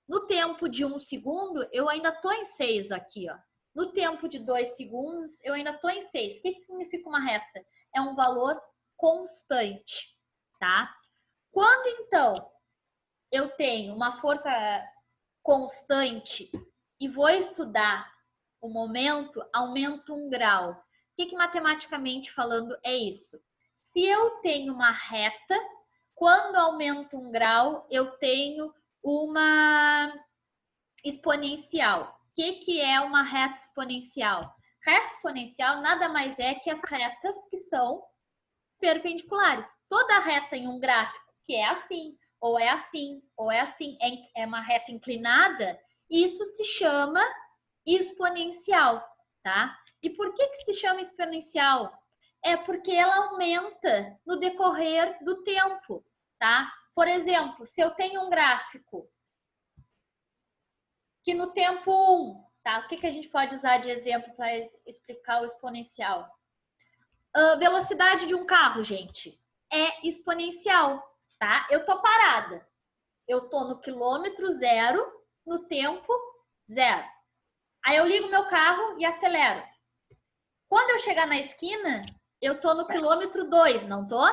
No tempo de 1 segundo, eu ainda tô em 6 aqui, ó. No tempo de 2 segundos, eu ainda tô em 6. O que significa uma reta? É um valor constante, tá? Quando, então, eu tenho uma força constante e vou estudar o momento, aumento 1 grau. O que matematicamente falando é isso? Se eu tenho uma reta, quando aumento 1 grau, eu tenho uma exponencial. O que é uma reta exponencial? Reta exponencial nada mais é que as retas que são perpendiculares. Toda reta em um gráfico que é assim, ou é assim, ou é assim, é uma reta inclinada, isso se chama exponencial, tá? E por que se chama exponencial? É porque ela aumenta no decorrer do tempo, tá? Por exemplo, se eu tenho um gráfico que no tempo 1, tá? O que a gente pode usar de exemplo para explicar o exponencial? A velocidade de um carro, gente, é exponencial, tá? Eu tô parada. Eu tô no quilômetro 0, no tempo 0. Aí eu ligo meu carro e acelero. Quando eu chegar na esquina, eu tô no quilômetro 2, não tô?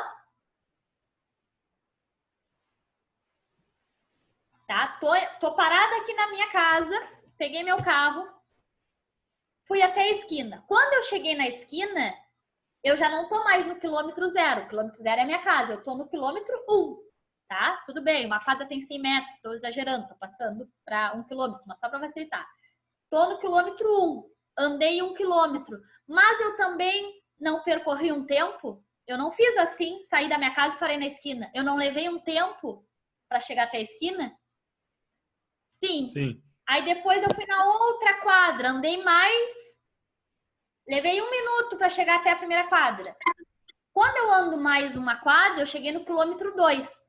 Tá? Tô parada aqui na minha casa, peguei meu carro, fui até a esquina. Quando eu cheguei na esquina, eu já não tô mais no quilômetro 0. O quilômetro 0 é a minha casa, eu tô no quilômetro 1. Tá? Tudo bem, uma quadra tem 100 metros, estou exagerando, tô passando para 1 quilômetro, mas só para facilitar. Tô no quilômetro 1, andei 1 quilômetro, mas eu também não percorri um tempo. Eu não fiz assim, saí da minha casa e parei na esquina. Eu não levei um tempo para chegar até a esquina? Sim. Aí depois eu fui na outra quadra, andei mais, levei 1 minuto para chegar até a primeira quadra. Quando eu ando mais uma quadra, eu cheguei no quilômetro 2.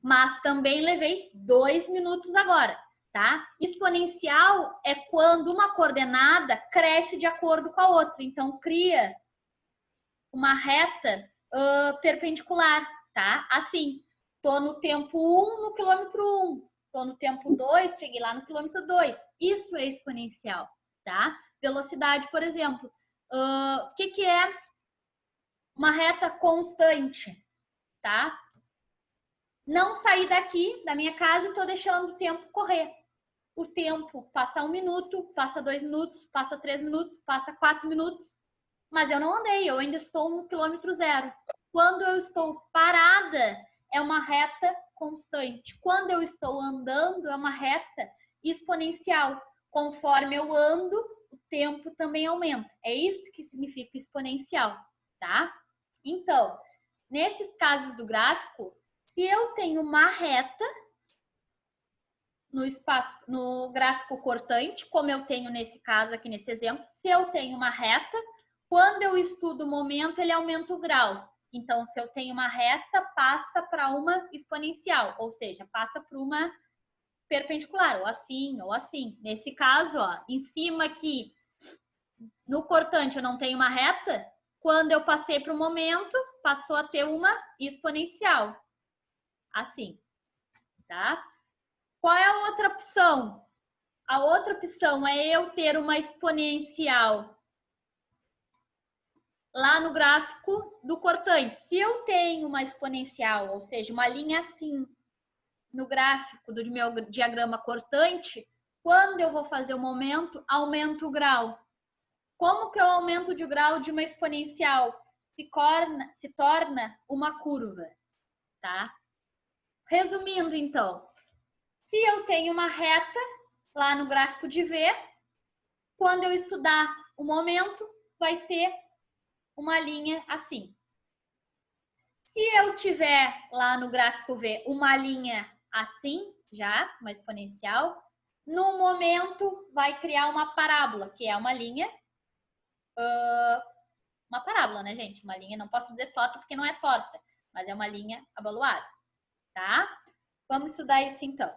Mas também levei 2 minutos agora, tá? Exponencial é quando uma coordenada cresce de acordo com a outra. Então, cria uma reta perpendicular, tá? Assim, tô no tempo 1 no quilômetro 1. Tô no tempo 2, cheguei lá no quilômetro 2. Isso é exponencial, tá? Velocidade, por exemplo. O que é uma reta constante, tá? Não saí daqui, da minha casa, e tô deixando o tempo correr. O tempo passa 1 minuto, passa 2 minutos, passa 3 minutos, passa 4 minutos. Mas eu não andei, eu ainda estou no quilômetro 0. Quando eu estou parada, é uma reta constante. Quando eu estou andando, é uma reta exponencial. Conforme eu ando, o tempo também aumenta. É isso que significa exponencial, tá? Então, nesses casos do gráfico, se eu tenho uma reta no gráfico cortante, como eu tenho nesse caso aqui nesse exemplo, se eu tenho uma reta, quando eu estudo o momento, ele aumenta o grau. Então, se eu tenho uma reta, passa para uma exponencial, ou seja, passa para uma perpendicular, ou assim, ou assim. Nesse caso, ó, em cima aqui, no cortante eu não tenho uma reta, quando eu passei para o momento, passou a ter uma exponencial. Assim, tá? Qual é a outra opção? A outra opção é eu ter uma exponencial lá no gráfico do cortante. Se eu tenho uma exponencial, ou seja, uma linha assim, no gráfico do meu diagrama cortante, quando eu vou fazer o momento, aumento o grau. Como que é o aumento de grau de uma exponencial? Se torna uma curva, tá? Resumindo, então, se eu tenho uma reta lá no gráfico de V, quando eu estudar O momento vai ser uma linha assim. Se eu tiver lá no gráfico V uma linha assim, já, uma exponencial, no momento vai criar uma parábola, que é uma linha, uma parábola, né, gente? Uma linha, não posso dizer torta porque não é torta, mas é uma linha abaloada, tá? Vamos estudar isso então.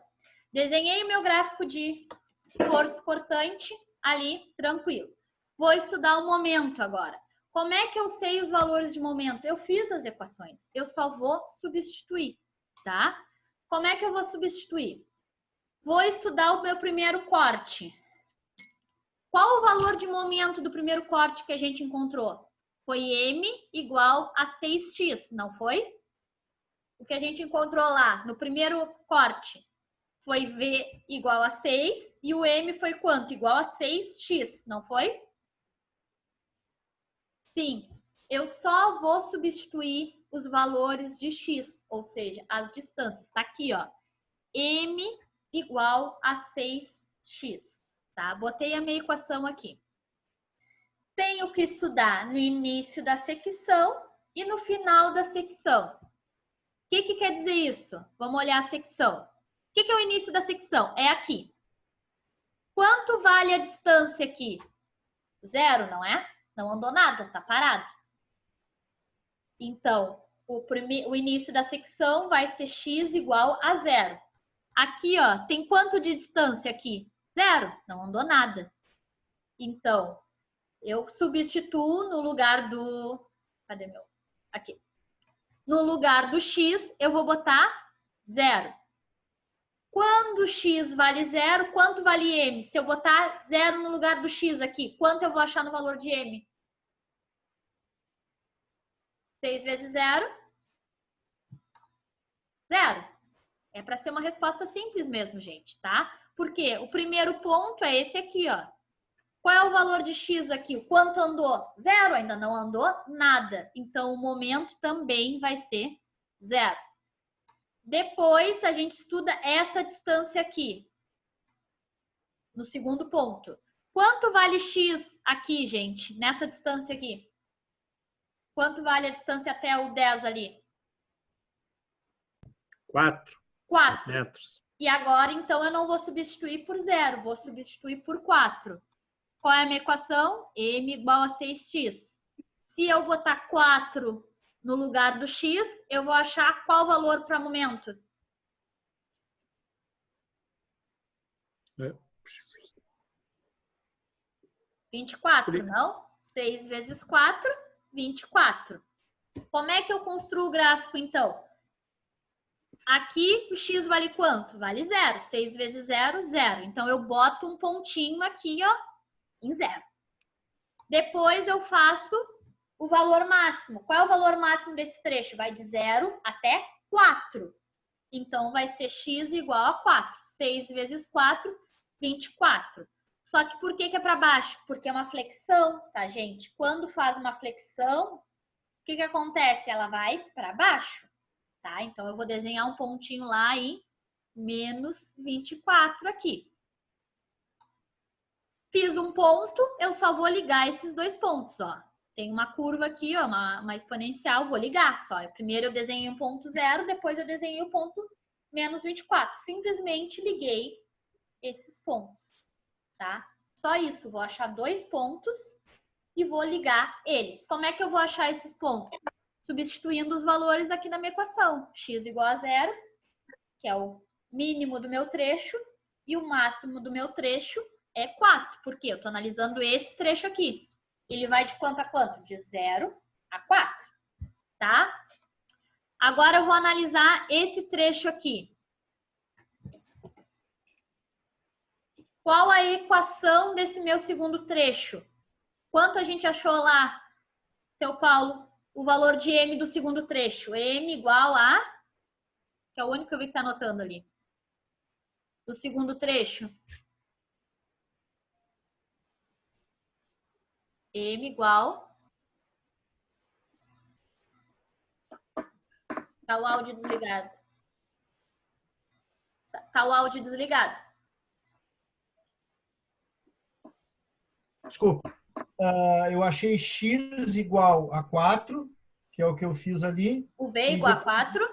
Desenhei o meu gráfico de esforço cortante ali, tranquilo. Vou estudar o momento agora. Como é que eu sei os valores de momento? Eu fiz as equações, eu só vou substituir, tá? Como é que eu vou substituir? Vou estudar o meu primeiro corte. Qual o valor de momento do primeiro corte que a gente encontrou? Foi M igual a 6x, não foi? O que a gente encontrou lá no primeiro corte foi V igual a 6 e o M foi quanto? Igual a 6x, não foi? Sim, eu só vou substituir os valores de x, ou seja, as distâncias. Está aqui, ó. M igual a 6x, tá? Botei a minha equação aqui. Tenho que estudar no início da secção e no final da secção. O que quer dizer isso? Vamos olhar a secção. O que é o início da secção? É aqui. Quanto vale a distância aqui? 0, não é? Não andou nada, tá parado. Então, o início da secção vai ser x igual a 0. Aqui, ó, tem quanto de distância aqui? 0, não andou nada. Então, eu substituo no lugar do... Cadê meu? Aqui. No lugar do x, eu vou botar 0. Quando x vale 0, quanto vale m? Se eu botar 0 no lugar do x aqui, quanto eu vou achar no valor de m? 6 vezes 0? 0. É para ser uma resposta simples mesmo, gente, tá? Porque o primeiro ponto é esse aqui, ó. Qual é o valor de x aqui? O quanto andou? 0, ainda não andou nada. Então, o momento também vai ser 0. Depois, a gente estuda essa distância aqui. No segundo ponto. Quanto vale x aqui, gente? Nessa distância aqui? Quanto vale a distância até o 10 ali? 4 4 metros. E agora, então, eu não vou substituir por 0, vou substituir por 4. Qual é a minha equação? M igual a 6x. Se eu botar 4 no lugar do x, eu vou achar qual valor para o momento? É. 24, não? 6 vezes 4, 24. Como é que eu construo o gráfico, então? Aqui, o x vale quanto? Vale 0. 6 vezes 0, 0. Então, eu boto um pontinho aqui, ó, em 0. Depois, eu faço o valor máximo. Qual é o valor máximo desse trecho? Vai de 0 até 4. Então, vai ser x igual a 4. 6 vezes 4, 24. Só que por que é para baixo? Porque é uma flexão, tá, gente? Quando faz uma flexão, o que acontece? Ela vai para baixo, tá? Então, eu vou desenhar um pontinho lá em menos 24 aqui. Fiz um ponto, eu só vou ligar esses dois pontos, ó. Tem uma curva aqui, ó, uma exponencial, vou ligar só. Primeiro eu desenhei um ponto 0, depois eu desenhei o ponto menos 24. Simplesmente liguei esses pontos, tá? Só isso, vou achar dois pontos e vou ligar eles. Como é que eu vou achar esses pontos? Substituindo os valores aqui na minha equação. X igual a 0, que é o mínimo do meu trecho, e o máximo do meu trecho é 4, porque eu estou analisando esse trecho aqui. Ele vai de quanto a quanto? De 0 a 4, tá? Agora eu vou analisar esse trecho aqui. Qual a equação desse meu segundo trecho? Quanto a gente achou lá, seu Paulo, o valor de m do segundo trecho? M igual a... Que é o único que eu vi que está anotando ali. Do segundo trecho. M igual... Tá o áudio desligado. Tá o áudio desligado. Desculpa. eu achei x igual a 4, que é o que eu fiz ali, O V igual a 4.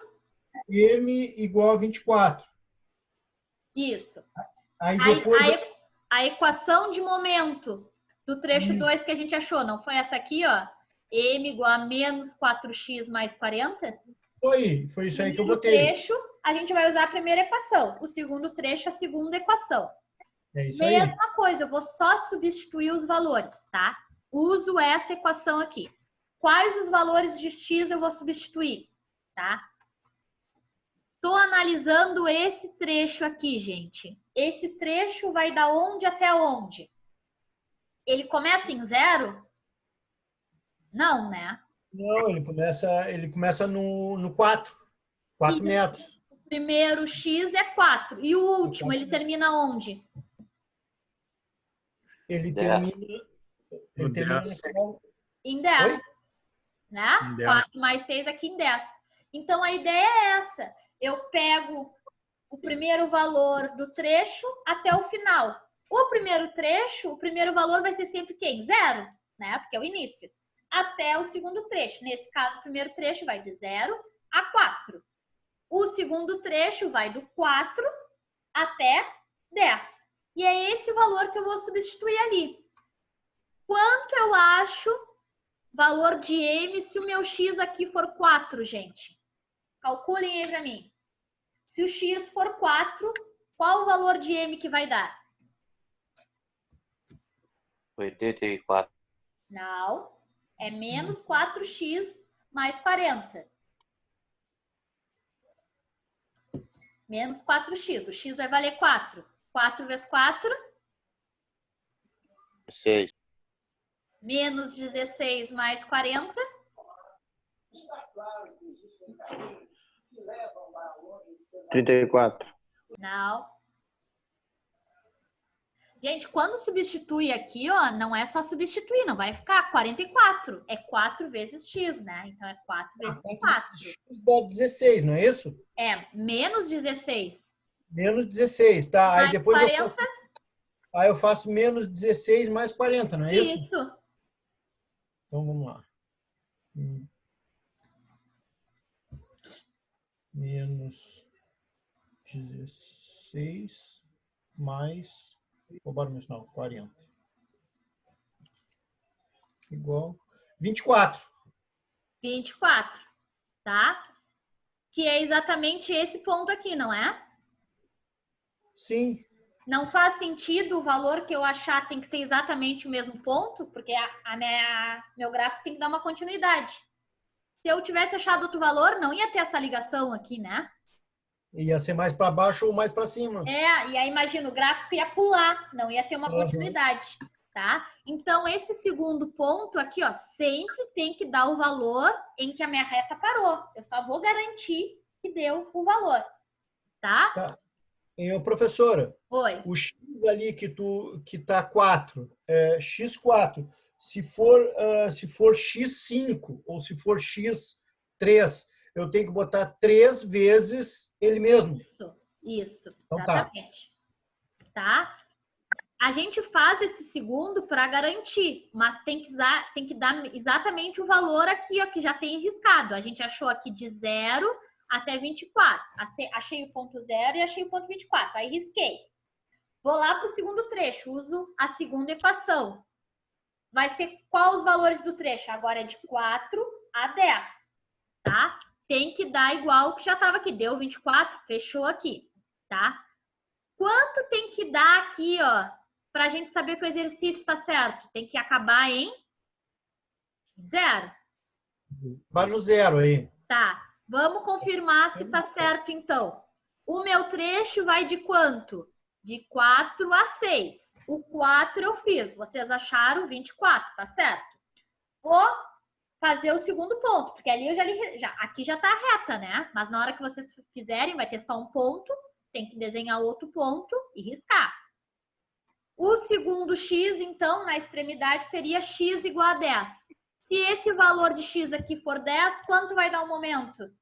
m igual a 24. Isso. Aí Aí, depois... a equação de momento do trecho 2 que a gente achou, não foi essa aqui, ó? M igual a menos 4x mais 40? Foi isso aí que eu No botei. trecho, a gente vai usar a primeira equação. O segundo trecho, a segunda equação. É isso aí. Mesma coisa, eu vou só substituir os valores, tá? Uso essa equação aqui. Quais os valores de x eu vou substituir, tá? Estou analisando esse trecho aqui, gente. Esse trecho vai da onde até onde? Ele começa em 0? Não, né? Não, ele começa no 4. 4 metros. O primeiro x é 4. E o último, ele termina onde? Ele 10. termina... Ele No termina 10. Em 10. Oi? Né? Em 10. 4 mais 6 aqui em 10. Então, a ideia é essa. Eu pego o primeiro valor do trecho até o final. O primeiro trecho, o primeiro valor vai ser sempre quem? 0, né? Porque é o início. Até o segundo trecho. Nesse caso, o primeiro trecho vai de 0 a 4. O segundo trecho vai do 4 até 10. E é esse valor que eu vou substituir ali. Quanto eu acho valor de M se o meu X aqui for 4, gente? Calculem aí para mim. Se o X for 4, qual o valor de M que vai dar? 84. Não. É menos 4x mais 40. Menos 4x. O x vai valer 4. 4 vezes 4. 6. Menos 16 mais 40. R$ 34. Não. Gente, quando substitui aqui, ó, não é só substituir, não vai ficar 44. É 4 vezes x, né? Então, é 4 vezes 4. X dá 16, não é isso? É menos 16. Menos 16, tá? Aí Mais depois 40. eu faço menos 16 mais 40, não é isso? Isso. Então, vamos lá. Menos 16 mais... Roubaram meu sinal, 40. Igual 24. 24, tá? Que é exatamente esse ponto aqui, não é? Sim. Não faz sentido o valor que eu achar tem que ser exatamente o mesmo ponto, porque meu gráfico tem que dar uma continuidade. Se eu tivesse achado outro valor, não ia ter essa ligação aqui, né? Ia ser mais para baixo ou mais para cima. É, e aí imagina, o gráfico ia pular, não ia ter uma continuidade, tá? Então, esse segundo ponto aqui, ó, sempre tem que dar o valor em que a minha reta parou. Eu só vou garantir que deu o valor, tá? Tá. Professora, Oi. o X ali que tá 4, X4, se for X5 ou se for X3, eu tenho que botar 3 vezes ele mesmo. Isso, então, exatamente. Tá? A gente faz esse segundo para garantir, mas tem que dar exatamente o valor aqui, ó, que já tem riscado. A gente achou aqui de 0 até 24. Achei o ponto 0 e achei o ponto 24. Aí risquei. Vou lá para o segundo trecho, uso a segunda equação. Vai ser qual os valores do trecho? Agora é de 4 a 10, tá? Tem que dar igual que já estava aqui. Deu 24, fechou aqui, tá? Quanto tem que dar aqui, ó, para a gente saber que o exercício está certo? Tem que acabar em 0. Vai no 0 aí. Tá. Vamos confirmar se tá certo, então. O meu trecho vai de quanto? De 4 a 6. O 4 eu fiz. Vocês acharam 24, tá certo? Vou fazer o segundo ponto, porque ali eu já li, aqui já tá reta, né? Mas na hora que vocês fizerem, vai ter só um ponto, tem que desenhar outro ponto e riscar. O segundo x, então, na extremidade, seria x igual a 10. Se esse valor de x aqui for 10, quanto vai dar o momento?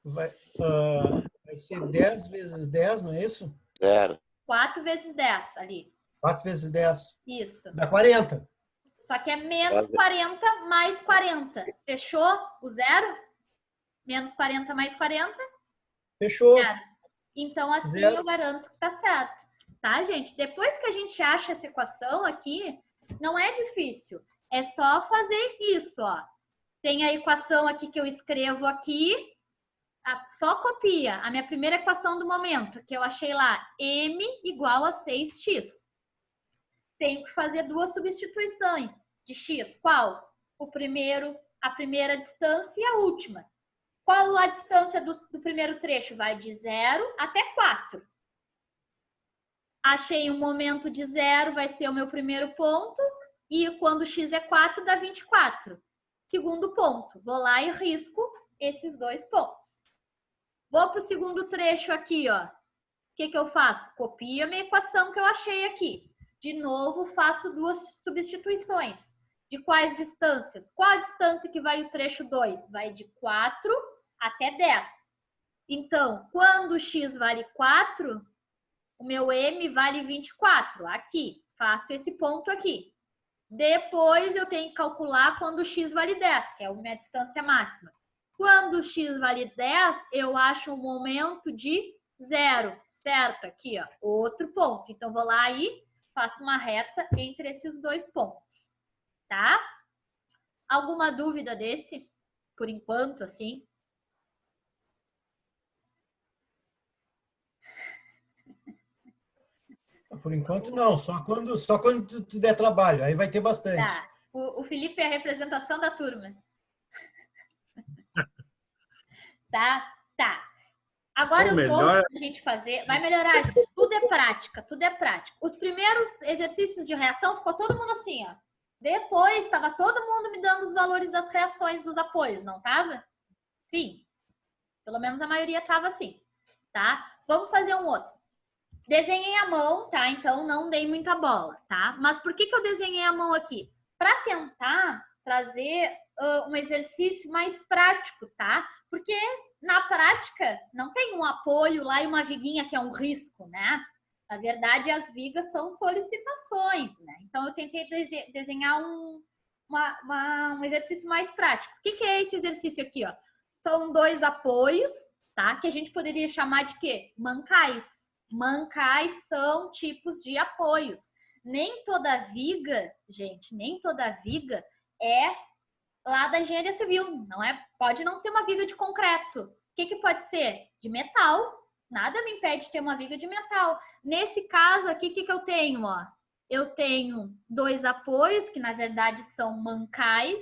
Vai ser 10 vezes 10, não é isso? 0. 4 vezes 10 ali. 4 vezes 10. Isso. Dá 40. Só que é menos 40 mais 40. Fechou o zero? Menos 40 mais 40? Fechou. Zero. Então, assim Zero. eu garanto que tá certo. Tá, gente? Depois que a gente acha essa equação aqui, não é difícil. É só fazer isso, ó. Tem a equação aqui que eu escrevo aqui. Só copia a minha primeira equação do momento, que eu achei lá, m igual a 6x. Tenho que fazer duas substituições de x. Qual? A primeira distância e a última. Qual a distância do primeiro trecho? Vai de 0 até 4. Achei um momento de 0, vai ser o meu primeiro ponto. E quando x é 4, dá 24. Segundo ponto. Vou lá e risco esses dois pontos. Vou para o segundo trecho aqui, ó. O que eu faço? Copio a minha equação que eu achei aqui. De novo, faço duas substituições. De quais distâncias? Qual a distância que vai o trecho 2? Vai de 4 até 10. Então, quando x vale 4, o meu m vale 24. Aqui, faço esse ponto aqui. Depois, eu tenho que calcular quando x vale 10, que é a minha distância máxima. Quando x vale 10, eu acho um momento de 0, certo? Aqui, ó, outro ponto. Então, vou lá e faço uma reta entre esses dois pontos, tá? Alguma dúvida desse? Por enquanto, assim? Por enquanto, não. Só quando tu der trabalho. Aí vai ter bastante. Tá. O Felipe é a representação da turma. Tá? Tá. Agora eu vou a gente fazer. Vai melhorar, gente. Tudo é prática, tudo é prática. Os primeiros exercícios de reação ficou todo mundo assim, ó. Depois estava todo mundo me dando os valores das reações dos apoios, não tava? Sim. Pelo menos a maioria tava assim, tá? Vamos fazer um outro. Desenhei a mão, tá? Então não dei muita bola, tá? Mas por que eu desenhei a mão aqui? Para tentar trazer um exercício mais prático, tá? Porque na prática não tem um apoio lá e uma viguinha que é um risco, né? Na verdade, as vigas são solicitações, né? Então eu tentei desenhar um exercício mais prático. O que é esse exercício aqui, ó? São dois apoios, tá? Que a gente poderia chamar de quê? Mancais. Mancais são tipos de apoios. Nem toda viga, gente, nem toda viga é lá da engenharia civil, não é? Pode não ser uma viga de concreto. O que pode ser? De metal. Nada me impede de ter uma viga de metal. Nesse caso aqui, o que eu tenho, ó? Eu tenho dois apoios, que na verdade são mancais,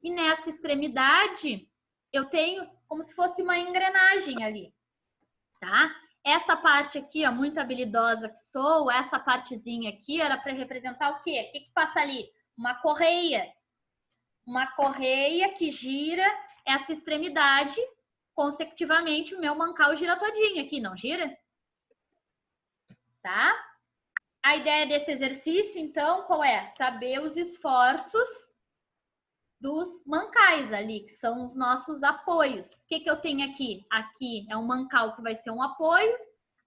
e nessa extremidade eu tenho como se fosse uma engrenagem ali, tá? Essa parte aqui, ó, muito habilidosa que sou, essa partezinha aqui era para representar o quê? O que passa ali? Uma correia. Uma correia que gira essa extremidade, consecutivamente o meu mancal gira todinho aqui, não gira? Tá? A ideia desse exercício, então, qual é? Saber os esforços dos mancais ali, que são os nossos apoios. O que eu tenho aqui? Aqui é um mancal que vai ser um apoio,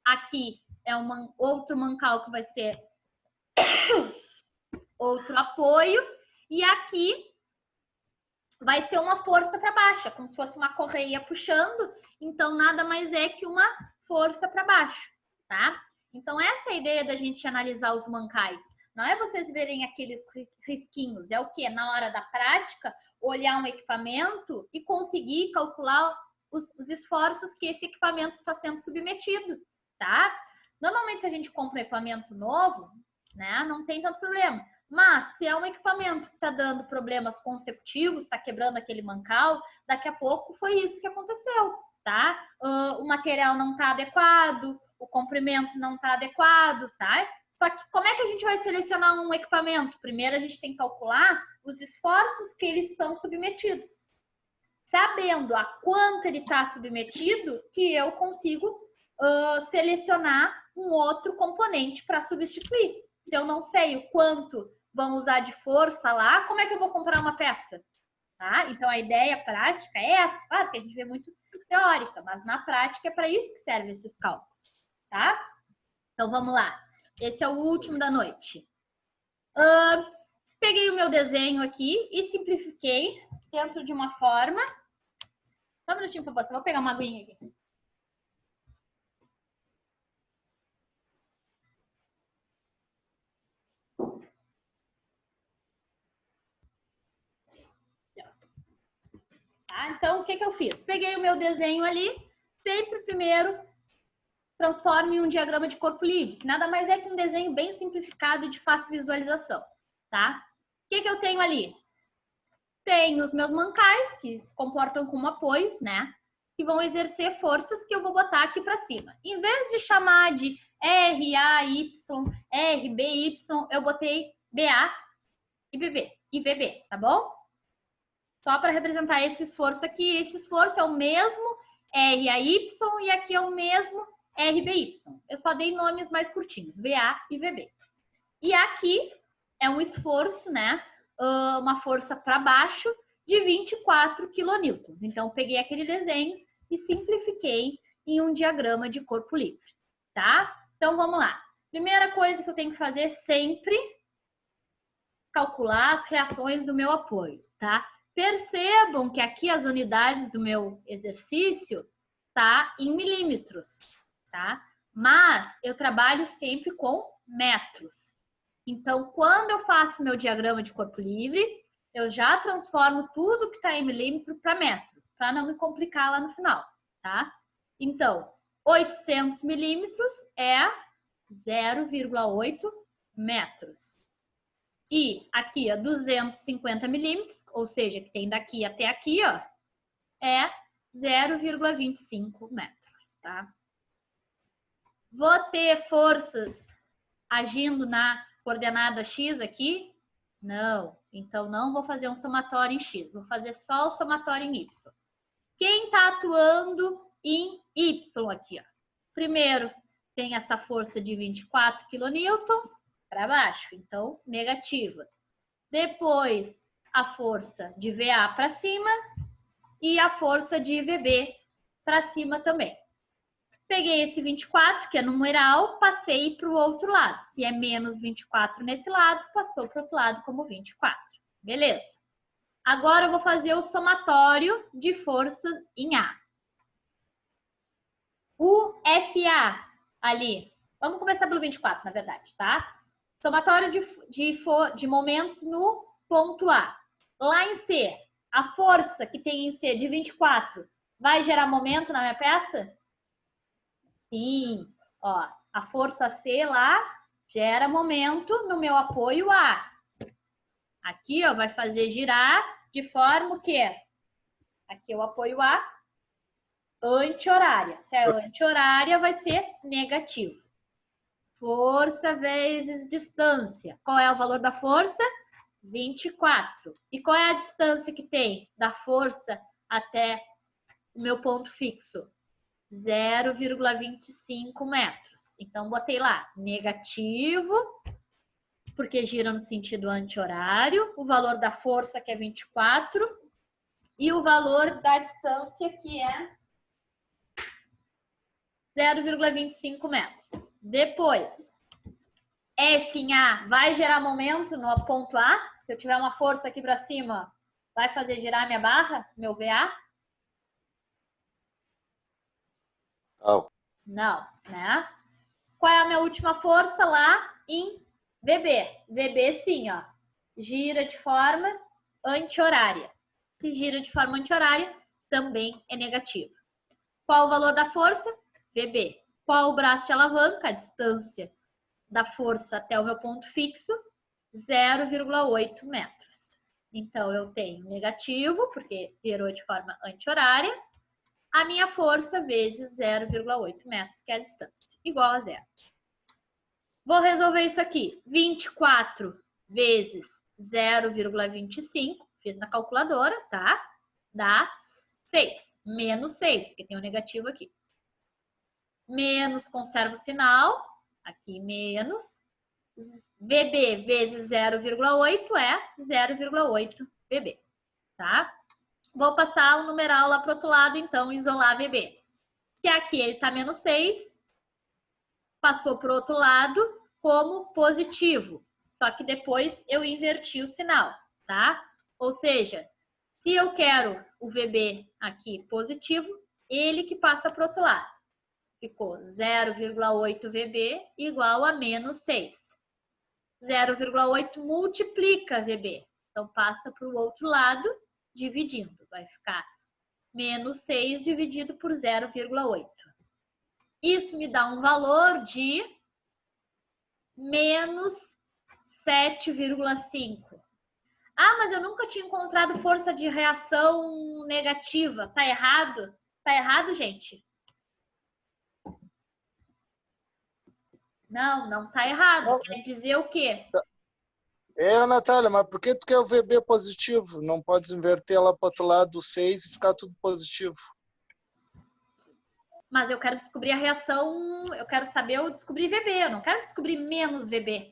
aqui é outro mancal que vai ser outro apoio, e aqui vai ser uma força para baixo, como se fosse uma correia puxando, então nada mais é que uma força para baixo, tá? Então essa é a ideia da gente analisar os mancais. Não é vocês verem aqueles risquinhos, é o quê? Na hora da prática, olhar um equipamento e conseguir calcular os esforços que esse equipamento está sendo submetido, tá? Normalmente, se a gente compra um equipamento novo, né, não tem tanto problema. Mas, se é um equipamento que está dando problemas consecutivos, está quebrando aquele mancal, daqui a pouco foi isso que aconteceu, tá? O material não está adequado, o comprimento não está adequado, tá? Só que como é que a gente vai selecionar um equipamento? Primeiro a gente tem que calcular os esforços que eles estão submetidos. Sabendo a quanto ele está submetido, que eu consigo selecionar um outro componente para substituir. Se eu não sei o quanto vão usar de força lá, como é que eu vou comprar uma peça? Tá? Então a ideia prática é essa. Claro que a gente vê muito teórica, mas na prática é para isso que servem esses cálculos. Tá? Então vamos lá. Esse é o último da noite. Peguei o meu desenho aqui e simplifiquei dentro de uma forma. Só um minutinho, por favor. Só vou pegar uma aguinha aqui. Tá? Então, o que eu fiz? Peguei o meu desenho ali, sempre primeiro transformo em um diagrama de corpo livre, que nada mais é que um desenho bem simplificado e de fácil visualização, tá? O que eu tenho ali? Tenho os meus mancais, que se comportam como apoios, né? Que vão exercer forças que eu vou botar aqui para cima. Em vez de chamar de RAY, RBY, eu botei BA e VB, tá bom? Só para representar esse esforço aqui. Esse esforço é o mesmo RAY e aqui é o mesmo RBY. Eu só dei nomes mais curtinhos, VA e VB. E aqui é um esforço, né? Uma força para baixo de 24 kN. Então, peguei aquele desenho e simplifiquei em um diagrama de corpo livre, tá? Então, vamos lá. Primeira coisa que eu tenho que fazer sempre, calcular as reações do meu apoio, tá? Percebam que aqui as unidades do meu exercício tá em milímetros, tá? Mas eu trabalho sempre com metros. Então, quando eu faço meu diagrama de corpo livre, eu já transformo tudo que está em milímetro para metro, para não me complicar lá no final, tá? Então, 800 milímetros é 0,8 metros. E aqui, ó, 250 milímetros, ou seja, que tem daqui até aqui, ó, é 0,25 metros, tá? Vou ter forças agindo na coordenada X aqui? Não. Então, não vou fazer um somatório em X. Vou fazer só o somatório em Y. Quem está atuando em Y aqui, ó? Primeiro, tem essa força de 24 kN para baixo. Então, negativa. Depois, a força de VA para cima e a força de VB para cima também. Peguei esse 24, que é numeral, passei para o outro lado. Se é menos 24 nesse lado, passou para o outro lado como 24. Beleza. Agora eu vou fazer o somatório de forças em A. O FA ali. Vamos começar pelo 24, na verdade, tá? Somatório de momentos no ponto A. Lá em C, a força que tem em C de 24 vai gerar momento na minha peça? Sim, ó, a força C lá gera momento no meu apoio A. Aqui, ó, vai fazer girar de forma o quê? Aqui é o apoio A anti-horária. Se é anti-horária, vai ser negativo. Força vezes distância. Qual é o valor da força? 24. E qual é a distância que tem da força até o meu ponto fixo? 0,25 metros. Então, botei lá, negativo, porque gira no sentido anti-horário, o valor da força, que é 24, e o valor da distância, que é 0,25 metros. Depois, F em A vai gerar momento no ponto A. Se eu tiver uma força aqui para cima, vai fazer girar minha barra, meu VA? Não. Não, né? Qual é a minha última força lá em VB? VB sim, ó. Gira de forma anti-horária. Se gira de forma anti-horária, também é negativo. Qual o valor da força? VB. Qual o braço de alavanca? A distância da força até o meu ponto fixo? 0,8 metros. Então, eu tenho negativo, porque virou de forma anti-horária, a minha força vezes 0,8 metros, que é a distância, igual a zero. Vou resolver isso aqui. 24 vezes 0,25, fiz na calculadora, tá? Dá 6, menos 6, porque tem um negativo aqui. Menos, conservo o sinal, aqui menos. VB vezes 0,8 é 0,8 VB, tá? Vou passar o numeral lá para o outro lado, então, isolar VB. Se aqui ele está menos 6, passou para o outro lado, como positivo. Só que depois eu inverti o sinal, tá? Ou seja, se eu quero o VB aqui positivo, ele que passa para o outro lado. Ficou 0,8 VB igual a menos 6. 0,8 multiplica VB. Então, passa para o outro lado, dividindo. Vai ficar menos 6 dividido por 0,8. Isso me dá um valor de menos 7,5. Ah, mas eu nunca tinha encontrado força de reação negativa. Tá errado? Tá errado, gente? Não, não tá errado. Quer dizer o quê? Natália, mas por que tu quer o VB positivo? Não podes inverter lá para outro lado do 6 e ficar tudo positivo. Mas eu quero descobrir a reação, eu quero saber eu descobrir VB, eu não quero descobrir menos VB.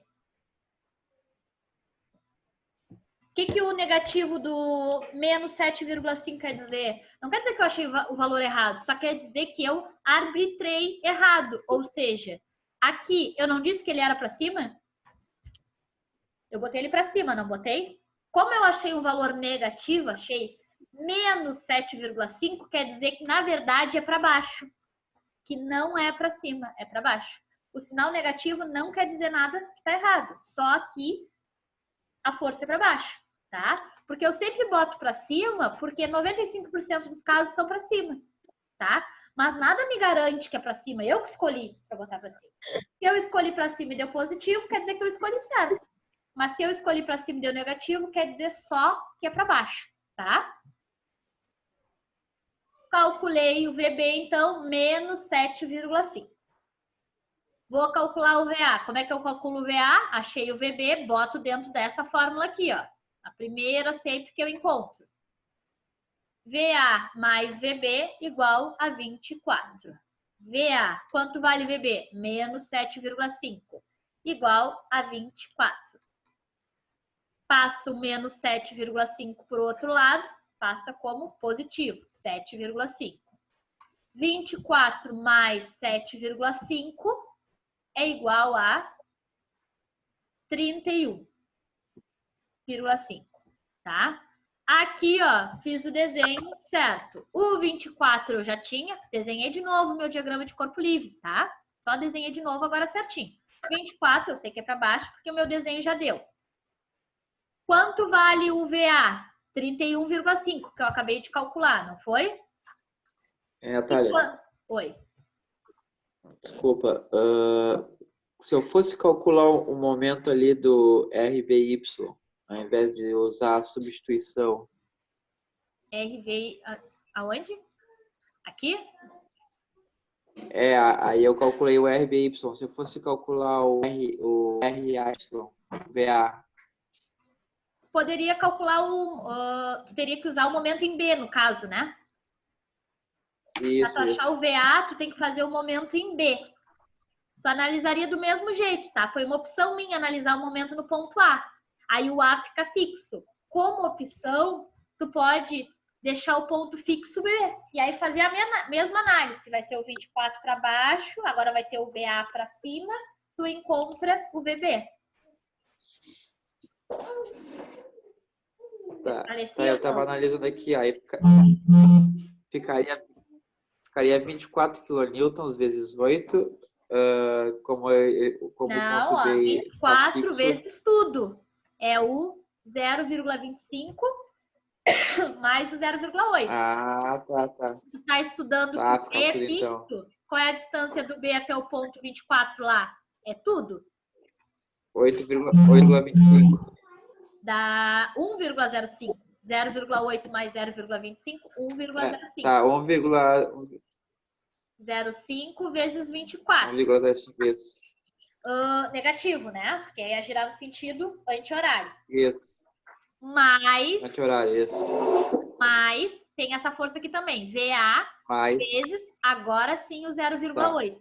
O que o negativo do menos 7,5 quer dizer? Não quer dizer que eu achei o valor errado, só quer dizer que eu arbitrei errado. Ou seja, aqui eu não disse que ele era para cima? Eu botei ele para cima, não botei? Como eu achei um valor negativo, achei menos 7,5, quer dizer que na verdade é para baixo. Que não é para cima, é para baixo. O sinal negativo não quer dizer nada que está errado, só que a força é para baixo, tá? Porque eu sempre boto para cima, porque 95% dos casos são para cima, tá? Mas nada me garante que é para cima, eu que escolhi para botar para cima. Se eu escolhi para cima e deu positivo, quer dizer que eu escolhi certo. Mas se eu escolhi para cima e deu negativo, quer dizer só que é para baixo, tá? Calculei o VB, então, menos 7,5. Vou calcular o VA. Como é que eu calculo o VA? Achei o VB, boto dentro dessa fórmula aqui, ó. A primeira sempre que eu encontro. VA mais VB igual a 24. VA, quanto vale VB? Menos 7,5. Igual a 24. Passo menos 7,5 para o outro lado. Passa como positivo, 7,5. 24 mais 7,5 é igual a 31,5, tá? Aqui, ó, fiz o desenho certo. O 24 eu já tinha, desenhei de novo o meu diagrama de corpo livre, tá? Só desenhei de novo agora certinho. 24 eu sei que é para baixo porque o meu desenho já deu. Quanto vale o VA? 31,5, que eu acabei de calcular, não foi? Natália, Oi. desculpa. Se eu fosse calcular o momento ali do RVY, ao invés de usar a substituição. RV, aonde? Aqui? Aí eu calculei o RVY. Se eu fosse calcular o RY, VA. Poderia calcular teria que usar o momento em B, no caso, né? Isso, Para tu achar o VA, tu tem que fazer o momento em B. Tu analisaria do mesmo jeito, tá? Foi uma opção minha analisar o momento no ponto A. Aí o A fica fixo. Como opção, tu pode deixar o ponto fixo B. E aí fazer a mesma análise. Vai ser o 24 para baixo, agora vai ter o BA para cima, tu encontra o VB. Tá, eu estava analisando aqui, aí ficaria 24 kN vezes 8, como não, ó, 24 vezes tudo. É o 0,25 mais o 0,8. Ah, tá. Tu está estudando Tá, que o B é tudo, fixo? então. Qual é a distância do B até o ponto 24 lá? É tudo? 8,25. Dá 1,05. 0,8 mais 0,25, 1,05. Tá, 0,5 vezes 24. 1,05 vezes. Negativo, né? Porque ia girar no sentido anti-horário. Isso. Mais, Anti-horário, isso. mais, tem essa força aqui também. VA Mais vezes, agora sim, o 0,8.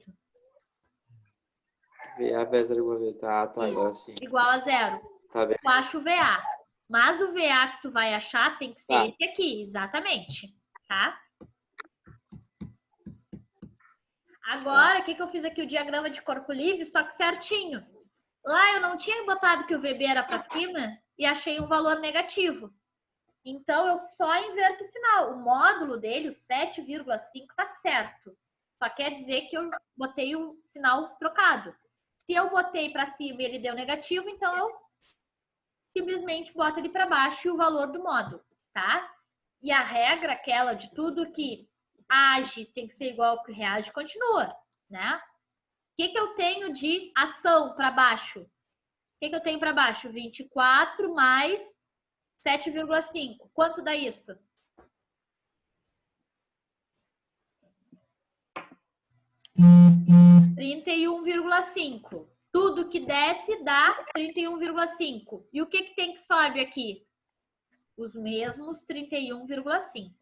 VA vezes 0,8. Tá, agora sim. Igual a 0. Tá bem. Eu acho o VA. Mas o VA que tu vai achar tem que ser Tá. esse aqui, exatamente. Tá? Agora, o que eu fiz aqui? O diagrama de corpo livre, só que certinho. Lá eu não tinha botado que o VB era para cima e achei um valor negativo. Então, eu só inverto o sinal. O módulo dele, o 7,5, tá certo. Só quer dizer que eu botei o sinal trocado. Se eu botei para cima e ele deu negativo, então eu simplesmente boto ele para baixo e o valor do módulo, tá? E a regra, aquela de tudo que age tem que ser igual ao que reage, continua, né? O que eu tenho de ação para baixo? O que eu tenho para baixo? 24 mais 7,5. Quanto dá isso? Hum. 31,5. Tudo que desce dá 31,5. E o que tem que sobe aqui? Os mesmos 31,5.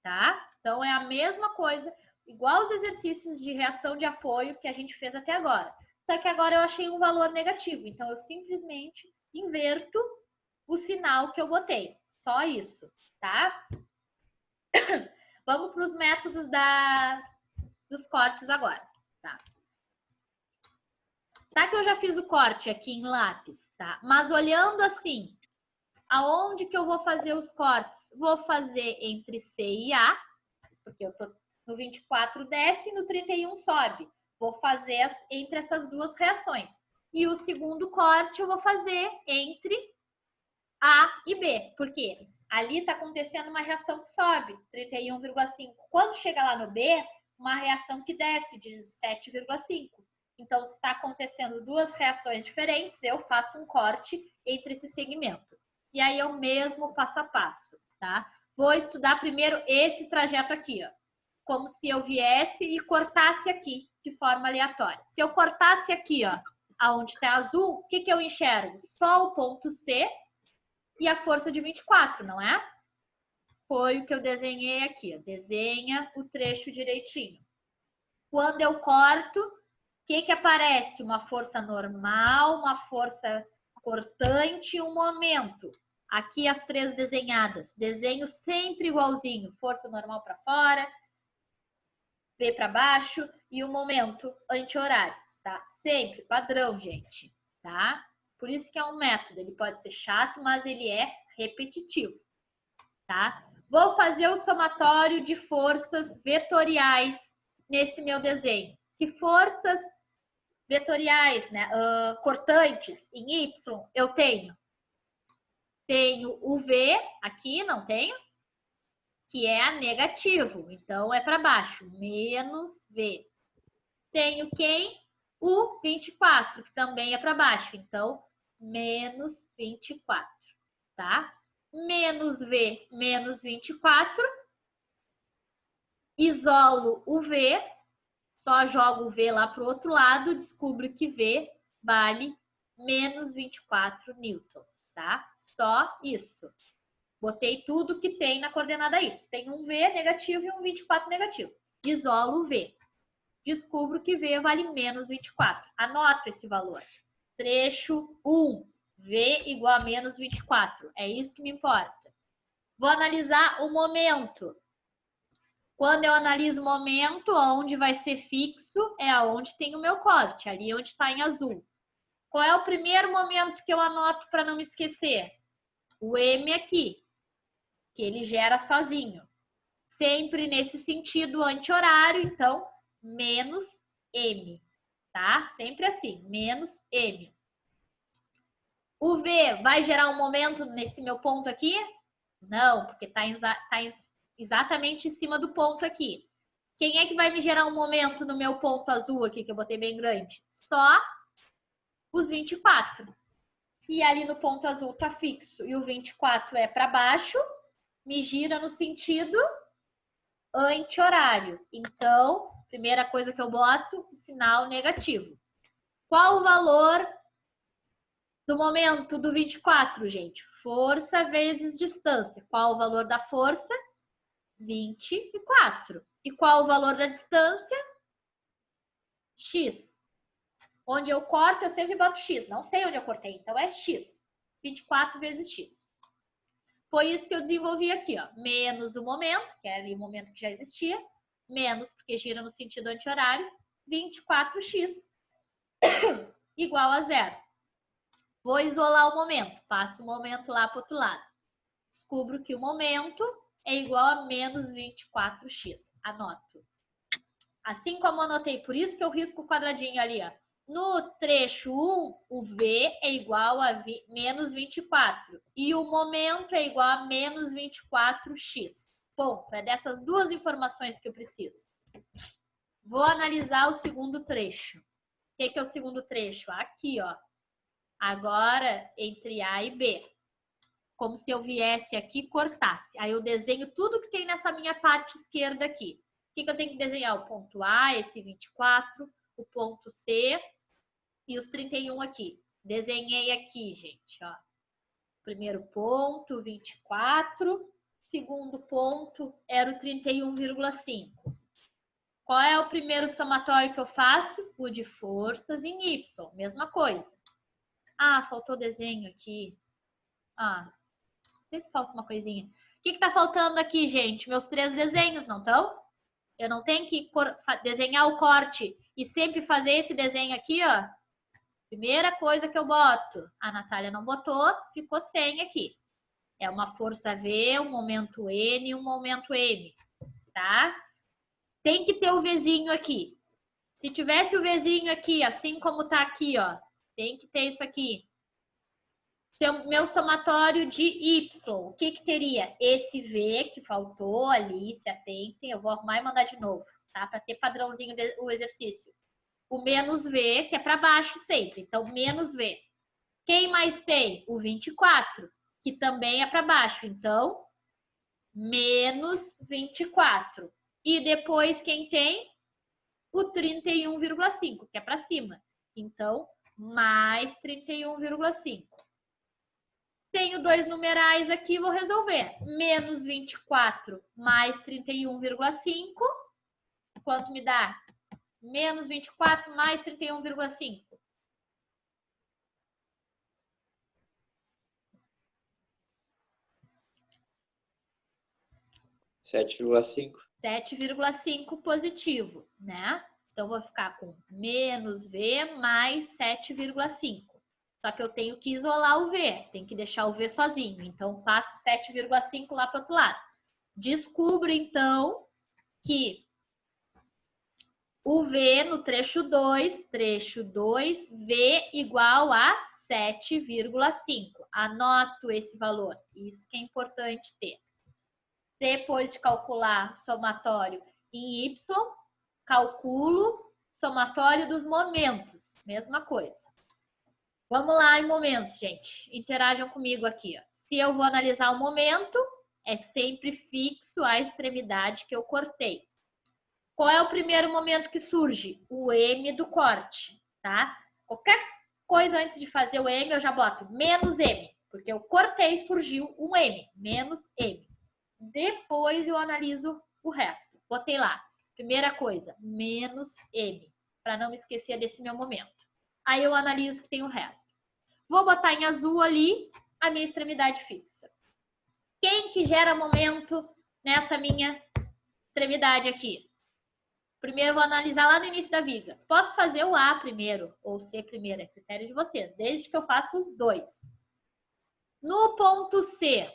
Tá? Então, é a mesma coisa, igual os exercícios de reação de apoio que a gente fez até agora. Só que agora eu achei um valor negativo. Então, eu simplesmente inverto o sinal que eu botei. Só isso, tá? Vamos para os métodos dos cortes agora, tá? Tá que eu já fiz o corte aqui em lápis, tá? Mas olhando assim, aonde que eu vou fazer os cortes? Vou fazer entre C e A, porque eu tô no 24 desce e no 31 sobe. Vou fazer entre essas duas reações. E o segundo corte eu vou fazer entre A e B. Por quê? Ali está acontecendo uma reação que sobe, 31,5. Quando chega lá no B, uma reação que desce de 7,5. Então, se está acontecendo duas reações diferentes, eu faço um corte entre esse segmento. E aí é o mesmo passo a passo, tá? Vou estudar primeiro esse trajeto aqui, ó. Como se eu viesse e cortasse aqui, de forma aleatória. Se eu cortasse aqui, ó, aonde está azul, o que eu enxergo? Só o ponto C e a força de 24, não é? Foi o que eu desenhei aqui. Ó. Desenha o trecho direitinho. Quando eu corto, o que aparece? Uma força normal, uma força cortante e um momento. Aqui as três desenhadas. Desenho sempre igualzinho. Força normal para fora, V para baixo e o momento anti-horário. Tá? Sempre, padrão, gente. Tá? Por isso que é um método. Ele pode ser chato, mas ele é repetitivo. Tá? Vou fazer o somatório de forças vetoriais nesse meu desenho. Que forças vetoriais, né? Cortantes em Y eu tenho? Tenho o V aqui, não tenho? Que é negativo. Então, é para baixo. Menos V. Tenho quem? O 24, que também é para baixo. Então, menos 24, tá? Menos V, menos 24. Isolo o V. Só jogo o V lá para o outro lado. Descubro que V vale menos 24 newtons, tá? Só isso. Botei tudo que tem na coordenada Y. Tem um V negativo e um 24 negativo. Isolo o V. Descubro que V vale menos 24. Anoto esse valor. Trecho 1. V igual a menos 24. É isso que me importa. Vou analisar o momento. Quando eu analiso o momento, onde vai ser fixo é aonde tem o meu corte. Ali onde está em azul. Qual é o primeiro momento que eu anoto para não me esquecer? O M aqui. Que ele gera sozinho. Sempre nesse sentido anti-horário, então, menos M, tá? Sempre assim, menos M. O V vai gerar um momento nesse meu ponto aqui? Não, porque tá exatamente em cima do ponto aqui. Quem é que vai me gerar um momento no meu ponto azul aqui, que eu botei bem grande? Só os 24. Se ali no ponto azul tá fixo e o 24 é para baixo, me gira no sentido anti-horário. Então, primeira coisa que eu boto, o sinal negativo. Qual o valor do momento do 24, gente? Força vezes distância. Qual o valor da força? 24. E qual o valor da distância? X. Onde eu corto, eu sempre boto X. Não sei onde eu cortei, então é X. 24 vezes X. Foi isso que eu desenvolvi aqui, ó. Menos o momento, que é ali o momento que já existia. Menos, porque gira no sentido anti-horário. 24x. igual a 0. Vou isolar o momento. Passo o momento lá para o outro lado. Descubro que o momento é igual a menos 24x. Anoto. Assim como anotei, por isso que eu risco o quadradinho ali, ó. No trecho 1, o V é igual a menos 24. E o momento é igual a menos 24x. Ponto. É dessas duas informações que eu preciso. Vou analisar o segundo trecho. O que é o segundo trecho? Aqui, ó. Agora, entre A e B. Como se eu viesse aqui e cortasse. Aí eu desenho tudo que tem nessa minha parte esquerda aqui. O que eu tenho que desenhar? O ponto A, esse 24, o ponto C e os 31 aqui. Desenhei aqui, gente, ó. Primeiro ponto, 24. Segundo ponto era o 31,5. Qual é o primeiro somatório que eu faço? O de forças em Y. Mesma coisa. Ah, faltou desenho aqui. Ah, sempre falta uma coisinha. O que tá faltando aqui, gente? Meus 3 desenhos, não estão? Eu não tenho que desenhar o corte e sempre fazer esse desenho aqui, ó. Primeira coisa que eu boto. A Natália não botou, ficou sem aqui. É uma força V, um momento N e um momento M, tá? Tem que ter o Vzinho aqui. Se tivesse o Vzinho aqui, assim como tá aqui, ó, tem que ter isso aqui. Meu somatório de Y, o que teria? Esse V que faltou ali, se atentem, eu vou arrumar e mandar de novo, tá? Para ter padrãozinho o exercício. O menos V, que é para baixo sempre, então menos V. Quem mais tem? O 24, que também é para baixo, então menos 24. E depois quem tem? O 31,5, que é para cima. Então, mais 31,5. Tenho 2 numerais aqui, vou resolver. Menos 24 mais 31,5. Quanto me dá? Menos 24 mais 31,5. 7,5. 7,5 positivo, né? Então, vou ficar com menos V mais 7,5. Só que eu tenho que isolar o V, tem que deixar o V sozinho. Então, passo 7,5 lá para o outro lado. Descubro, então, que o V no trecho 2, V igual a 7,5. Anoto esse valor, isso que é importante ter. Depois de calcular somatório em Y, calculo somatório dos momentos, mesma coisa. Vamos lá em momentos, gente. Interajam comigo aqui. Ó. Se eu vou analisar o momento, é sempre fixo a extremidade que eu cortei. Qual é o primeiro momento que surge? O M do corte, tá? Qualquer coisa antes de fazer o M, eu já boto menos M, porque eu cortei e surgiu um M, menos M. Depois eu analiso o resto. Botei lá. Primeira coisa, menos M, para não me esquecer desse meu momento. Aí eu analiso que tem o resto. Vou botar em azul ali a minha extremidade fixa. Quem que gera momento nessa minha extremidade aqui? Primeiro eu vou analisar lá no início da viga. Posso fazer o A primeiro ou o C primeiro, é critério de vocês, desde que eu faça os dois. No ponto C,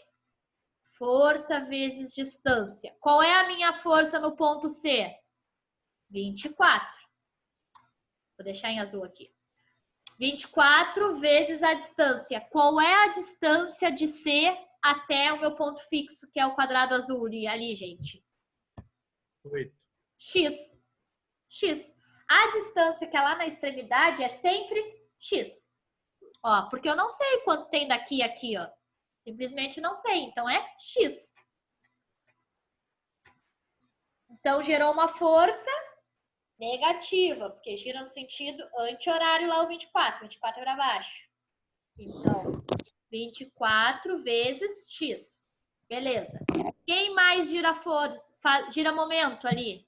força vezes distância. Qual é a minha força no ponto C? 24. Vou deixar em azul aqui. 24 vezes a distância. Qual é a distância de C até o meu ponto fixo, que é o quadrado azul ali, gente? 8. X. X. A distância que é lá na extremidade é sempre X. Ó, porque eu não sei quanto tem daqui a aqui, ó. Simplesmente não sei. Então, é X. Então, gerou uma força negativa, porque gira no sentido anti-horário lá o 24. 24 é para baixo. Então, 24 vezes X. Beleza. Quem mais gira força, gira momento ali?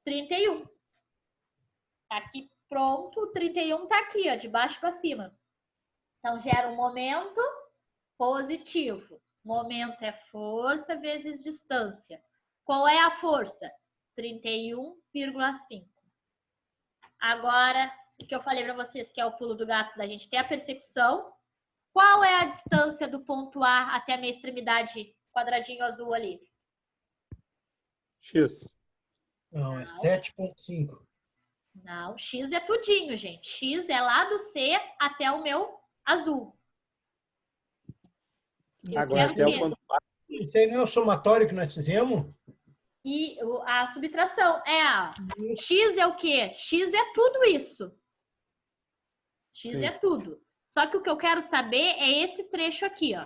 31. Tá aqui pronto. O 31 tá aqui, ó, de baixo para cima. Então, gera um momento positivo. Momento é força vezes distância. Qual é a força? 31,5. Agora, que eu falei para vocês que é o pulo do gato, da gente ter a percepção. Qual é a distância do ponto A até a minha extremidade, quadradinho azul ali? X. Não, é 7,5. Não, X é tudinho, gente. X é lá do C até o meu azul. Eu Agora quero até o o quê? ponto A. Isso aí não é o somatório que nós fizemos? E a subtração é a X é o quê? X é tudo isso. X Sim. é tudo. Só que o que eu quero saber é esse trecho aqui, ó.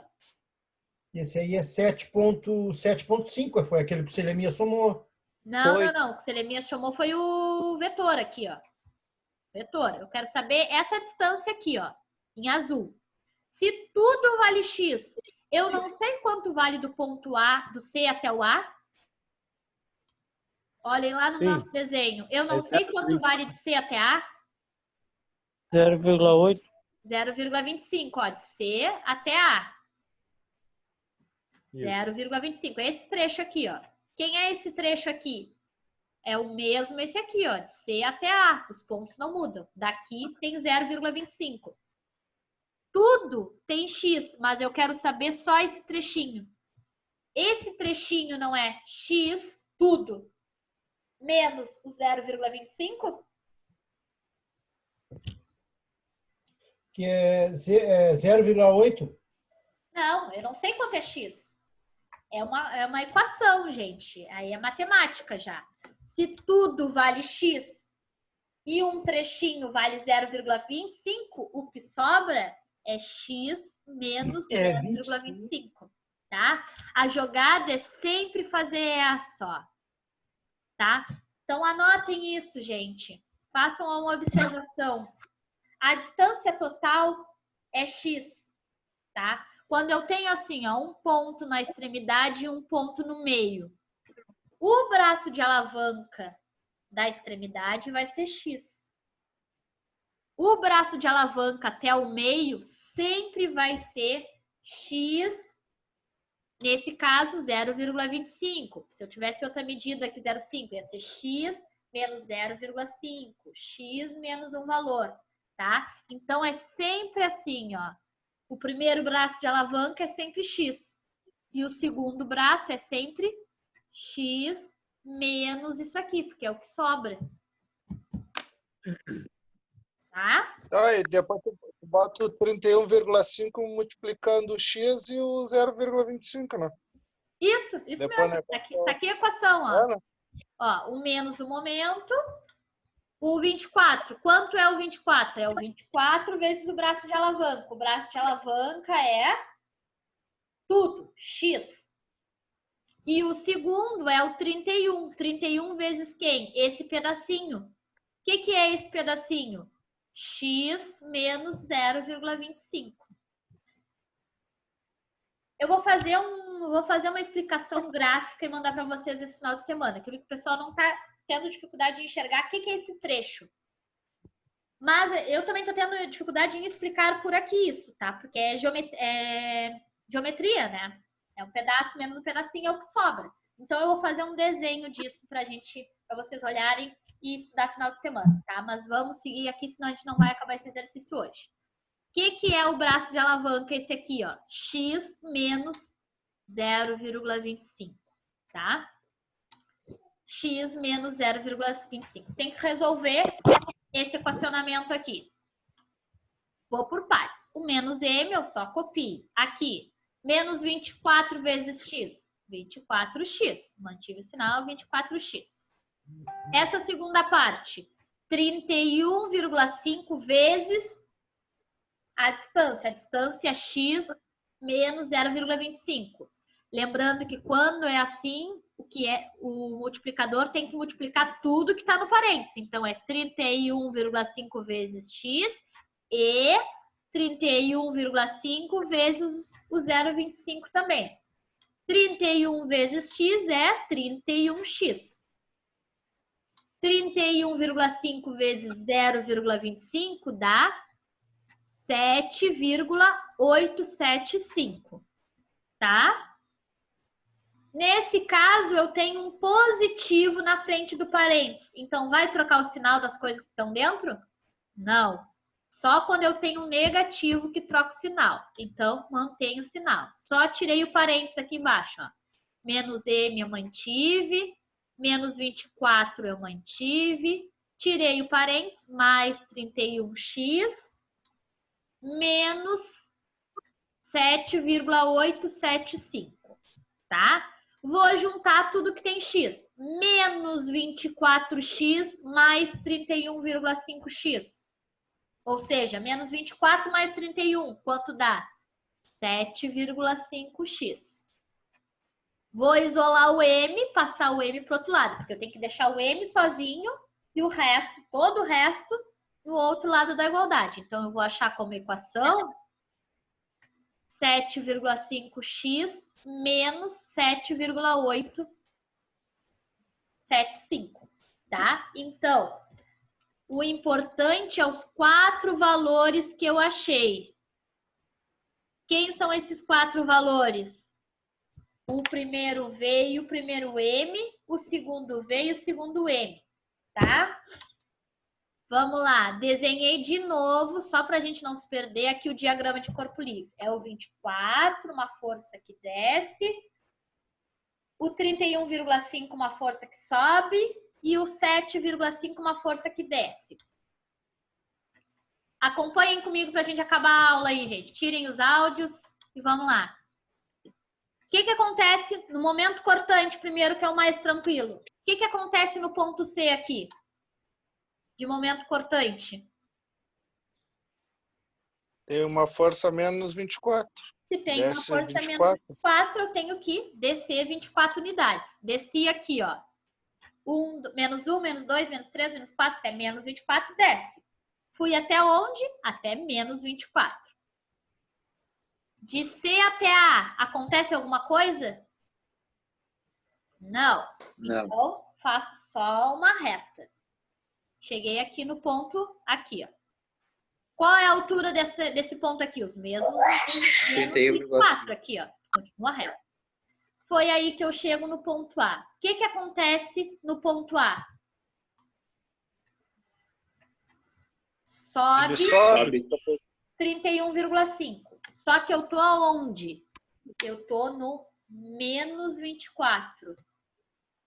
Esse aí é 7,5, foi aquele que o Selemia somou. Não, Foi. não, não. O que o Selemias chamou foi o vetor aqui, ó. Vetor. Eu quero saber essa distância aqui, ó, em azul. Se tudo vale X, eu não sei quanto vale do ponto A, do C até o A. Olhem lá no Sim. nosso desenho. Eu não É sei quanto 0,25. vale de C até A. 0,8. 0,25, ó, de C até A. Isso. 0,25. É esse trecho aqui, ó. Quem é esse trecho aqui? É o mesmo esse aqui, ó, de C até A. Os pontos não mudam. Daqui tem 0,25. Tudo tem X, mas eu quero saber só esse trechinho. Esse trechinho não é X, tudo, menos o 0,25? Que é 0,8. Não, eu não sei quanto é X. É uma equação, gente. Aí é matemática já. Se tudo vale X e um trechinho vale 0,25, o que sobra é X menos É 0,25, tá? A jogada é sempre fazer essa, ó, tá? Então anotem isso, gente. Façam uma observação. A distância total é X, tá? Quando eu tenho assim, ó, um ponto na extremidade e um ponto no meio, o braço de alavanca da extremidade vai ser X. O braço de alavanca até o meio sempre vai ser X, nesse caso 0,25. Se eu tivesse outra medida aqui, 0,5, ia ser X menos 0,5, X menos um valor, tá? Então é sempre assim, ó. O primeiro braço de alavanca é sempre X. E o segundo braço é sempre X menos isso aqui, porque é o que sobra. Tá? Aí, depois tu bota o 31,5 multiplicando o X e o 0,25, né? Isso Depois mesmo. na Tá aqui a equação, ó. É, né? Ó, o menos o momento. O 24. Quanto é o 24? É o 24 vezes o braço de alavanca. O braço de alavanca é tudo, X. E o segundo é o 31. 31 vezes quem? Esse pedacinho. O que é esse pedacinho? X menos 0,25. Eu vou fazer uma explicação gráfica e mandar para vocês esse final de semana, que eu vi que o pessoal não está tendo dificuldade de enxergar o que é esse trecho. Mas eu também estou tendo dificuldade em explicar por aqui isso, tá? Porque é geometria, né? É um pedaço menos um pedacinho, é o que sobra. Então eu vou fazer um desenho disso para vocês olharem e estudar final de semana, tá? Mas vamos seguir aqui, senão a gente não vai acabar esse exercício hoje. O que é o braço de alavanca? Esse aqui, ó. X menos 0,25, tá? X menos 0,25. Tem que resolver esse equacionamento aqui. Vou por partes. O menos M eu só copio. Aqui, menos 24 vezes X. 24x. Mantive o sinal, 24x. Essa segunda parte, 31,5 vezes a distância x menos 0,25. Lembrando que quando é assim, o multiplicador tem que multiplicar tudo que está no parênteses. Então, é 31,5 vezes x e 31,5 vezes o 0,25 também. 31 vezes x é 31x. 31,5 vezes 0,25 dá 7,875, tá? Nesse caso, eu tenho um positivo na frente do parênteses. Então, vai trocar o sinal das coisas que estão dentro? Não. Só quando eu tenho um negativo que troco o sinal. Então, mantenho o sinal. Só tirei o parênteses aqui embaixo. Ó. Menos M eu mantive. Menos 24 eu mantive. Tirei o parênteses. Mais 31x. Menos 7,875. Tá? Vou juntar tudo que tem x. Menos 24x mais 31,5x. Ou seja, menos 24 mais 31. Quanto dá? 7,5x. Vou isolar o M, passar o M para o outro lado. Porque eu tenho que deixar o M sozinho e o resto, todo o resto, no outro lado da igualdade. Então, eu vou achar como equação 7,5x menos 7,875, tá? Então, o importante é os 4 valores que eu achei. Quem são esses 4 valores? O primeiro V e o primeiro M, o segundo V e o segundo M, tá? Vamos lá, desenhei de novo, só para a gente não se perder, aqui o diagrama de corpo livre. É o 24, uma força que desce. O 31,5, uma força que sobe. E o 7,5, uma força que desce. Acompanhem comigo para a gente acabar a aula aí, gente. Tirem os áudios e vamos lá. O que acontece no momento cortante, primeiro, que é o mais tranquilo? O que acontece no ponto C aqui? De momento cortante. Tem uma força menos 24. Se tem Desce uma força 24. menos 24, eu tenho que descer 24 unidades. Desci aqui, ó. Menos 1, menos 2, menos 3, menos 4. Se é menos 24, desce. Fui até onde? Até menos 24. De C até A, acontece alguma coisa? Não. Não. Então, faço só uma reta. Cheguei aqui no ponto, aqui, ó. Qual é a altura desse ponto aqui? Os mesmos 24 aqui, ó. Continua reto. Foi aí que eu chego no ponto A. O que acontece no ponto A? Ele Sobe sobe. 31,5. Só que eu tô aonde? Eu tô no menos 24.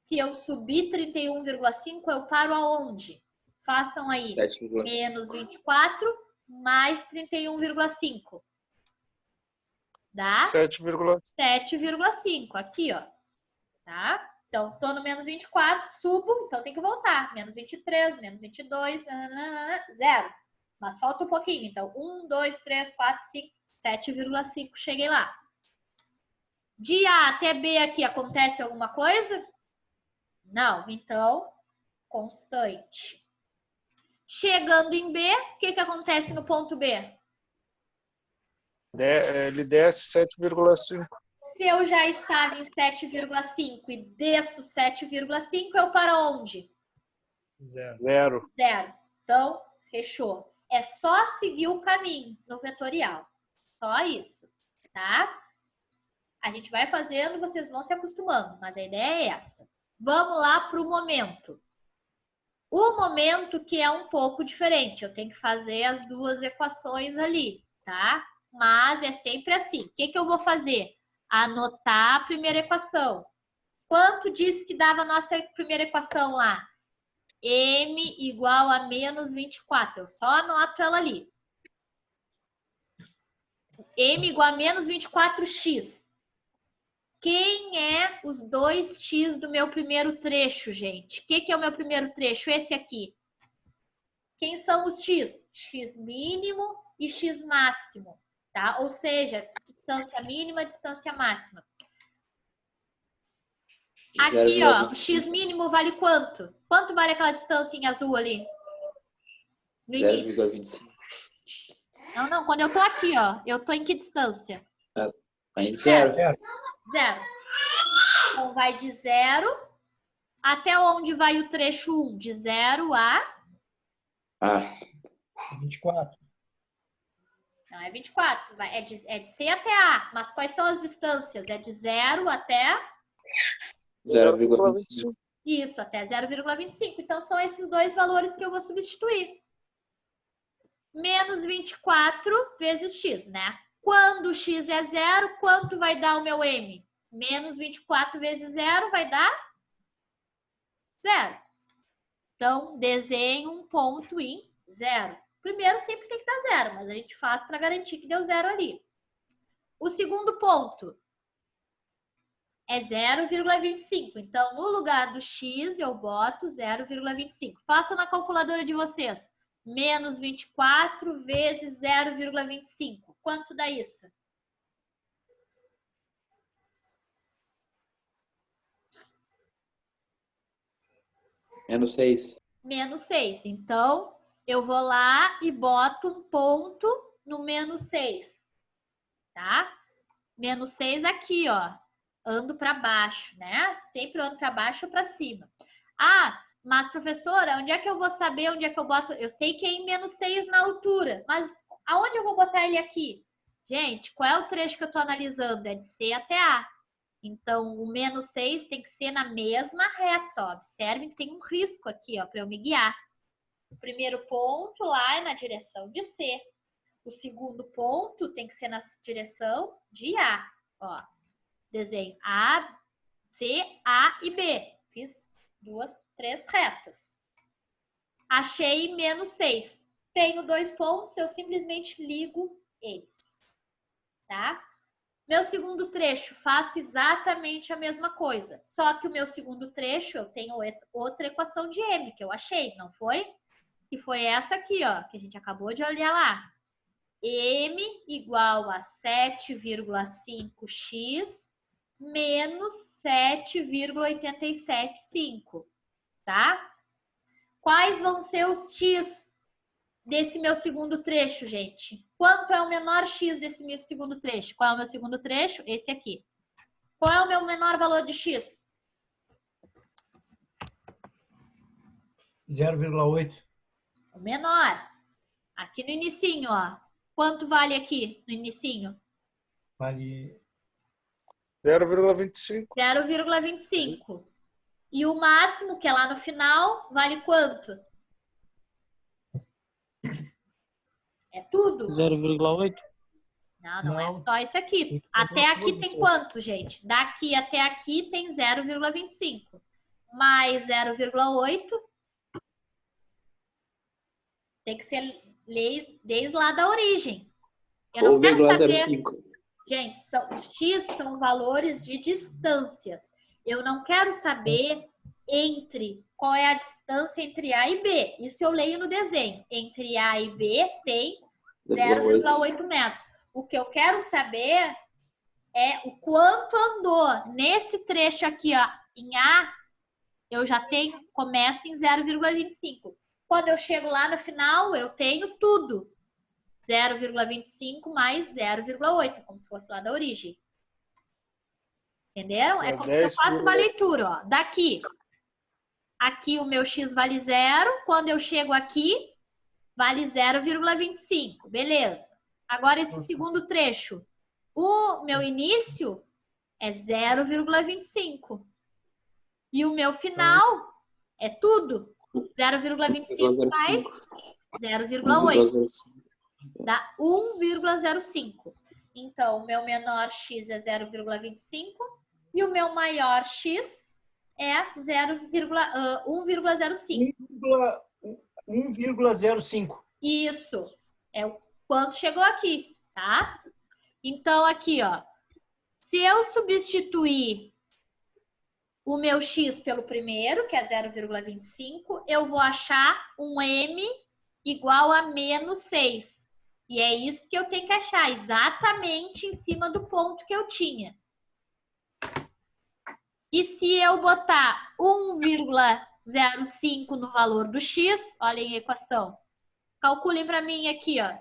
Se eu subir 31,5, eu paro aonde? Façam aí. 7,5. Menos 24 mais 31,5. Dá? 7,5. Aqui, ó. Tá? Então, tô no menos 24, subo, então tem que voltar. Menos 23, menos 22, zero. Mas falta um pouquinho. Então, 1, 2, 3, 4, 5, 7,5. Cheguei lá. De A até B aqui, acontece alguma coisa? Não. Então, constante. Chegando em B, o que acontece no ponto B? Ele desce 7,5. Se eu já estava em 7,5 e desço 7,5, eu paro onde? Zero. Então, fechou. É só seguir o caminho no vetorial. Só isso, tá? A gente vai fazendo, vocês vão se acostumando, mas a ideia é essa. Vamos lá para o momento. O momento que é um pouco diferente. Eu tenho que fazer as duas equações ali, tá? Mas é sempre assim. O que eu vou fazer? Anotar a primeira equação. Quanto disse que dava a nossa primeira equação lá? M igual a menos 24. Eu só anoto ela ali. M igual a menos 24x. Quem é os 2x do meu primeiro trecho, gente? O que é o meu primeiro trecho? Esse aqui. Quem são os x? X mínimo e x máximo, tá? Ou seja, distância mínima, distância máxima. Aqui, ó, o x mínimo vale quanto? Quanto vale aquela distância em azul ali? 0,25. Não, quando eu tô aqui, ó, eu tô em que distância? Aí zero. Zero. Então, vai de 0 até onde vai o trecho 1? De 0 a... 24. Não, é 24. É de C até A. Mas quais são as distâncias? É de 0 até... 0,25. Isso, até 0,25. Então, são esses dois valores que eu vou substituir. menos 24 vezes x, né? Quando x é 0, quanto vai dar o meu m? Menos 24 vezes 0 vai dar 0. Então, desenho um ponto em 0. Primeiro sempre tem que dar 0, mas a gente faz para garantir que deu 0 ali. O segundo ponto é 0,25. Então, no lugar do x, eu boto 0,25. Faça na calculadora de vocês. Menos 24 vezes 0,25. Quanto dá isso? Menos 6. Menos 6. Então, eu vou lá e boto um ponto no menos 6. Tá? Menos 6 aqui, ó. Ando para baixo, né? Sempre ando para baixo ou para cima. Ah, mas professora, onde é que eu vou saber onde é que eu boto? Eu sei que é em menos 6 na altura, mas aonde eu vou botar ele aqui? Gente, qual é o trecho que eu estou analisando? É de C até A. Então, o menos 6 tem que ser na mesma reta, ó. Observem que tem um risco aqui, ó, para eu me guiar. O primeiro ponto lá é na direção de C. O segundo ponto tem que ser na direção de A, ó. Desenho A, C, A e B. Fiz 2, 3 retas. Achei menos 6. Tenho 2 pontos, eu simplesmente ligo eles. Tá? Meu segundo trecho, faço exatamente a mesma coisa. Só que o meu segundo trecho, eu tenho outra equação de M, que eu achei, não foi? Que foi essa aqui, ó, que a gente acabou de olhar lá. M igual a 7,5x menos 7,875, tá? Quais vão ser os x desse meu segundo trecho, gente? Quanto é o menor x desse meu segundo trecho? Qual é o meu segundo trecho? Esse aqui. Qual é o meu menor valor de x? 0,8. O menor. Aqui no inicinho, ó. Quanto vale aqui no inicinho? Vale 0,25. 0,25. E o máximo, que é lá no final, vale quanto? É tudo? 0,8. Não é Não. só isso aqui. Tem que Até comprar aqui todos, tem né? quanto, gente? Daqui até aqui tem 0,25. Mais 0,8. Tem que ser desde lá da origem. Eu não quero saber... 1,05. Gente, X são valores de distâncias. Eu não quero saber qual é a distância entre A e B. Isso eu leio no desenho. Entre A e B tem 0,8 metros. O que eu quero saber é o quanto andou. Nesse trecho aqui, ó, em A, eu já começo em 0,25. Quando eu chego lá no final, eu tenho tudo. 0,25 mais 0,8, como se fosse lá da origem. Entenderam? É como se eu faço uma leitura, ó. Daqui. Aqui o meu x vale 0. Quando eu chego aqui, vale 0,25. Beleza. Agora esse segundo trecho. O meu início é 0,25. E o meu final é tudo. 0,25 mais 0,8. Dá 1,05. Então, o meu menor x é 0,25 e o meu maior x é 1,05. 1,05. Isso. É o quanto chegou aqui, tá? Então, aqui, ó. Se eu substituir o meu x pelo primeiro, que é 0,25, eu vou achar um m igual a menos 6. E é isso que eu tenho que achar, exatamente em cima do ponto que eu tinha. E se eu botar 1,05 no valor do x, olhem a equação. Calculem para mim aqui, ó.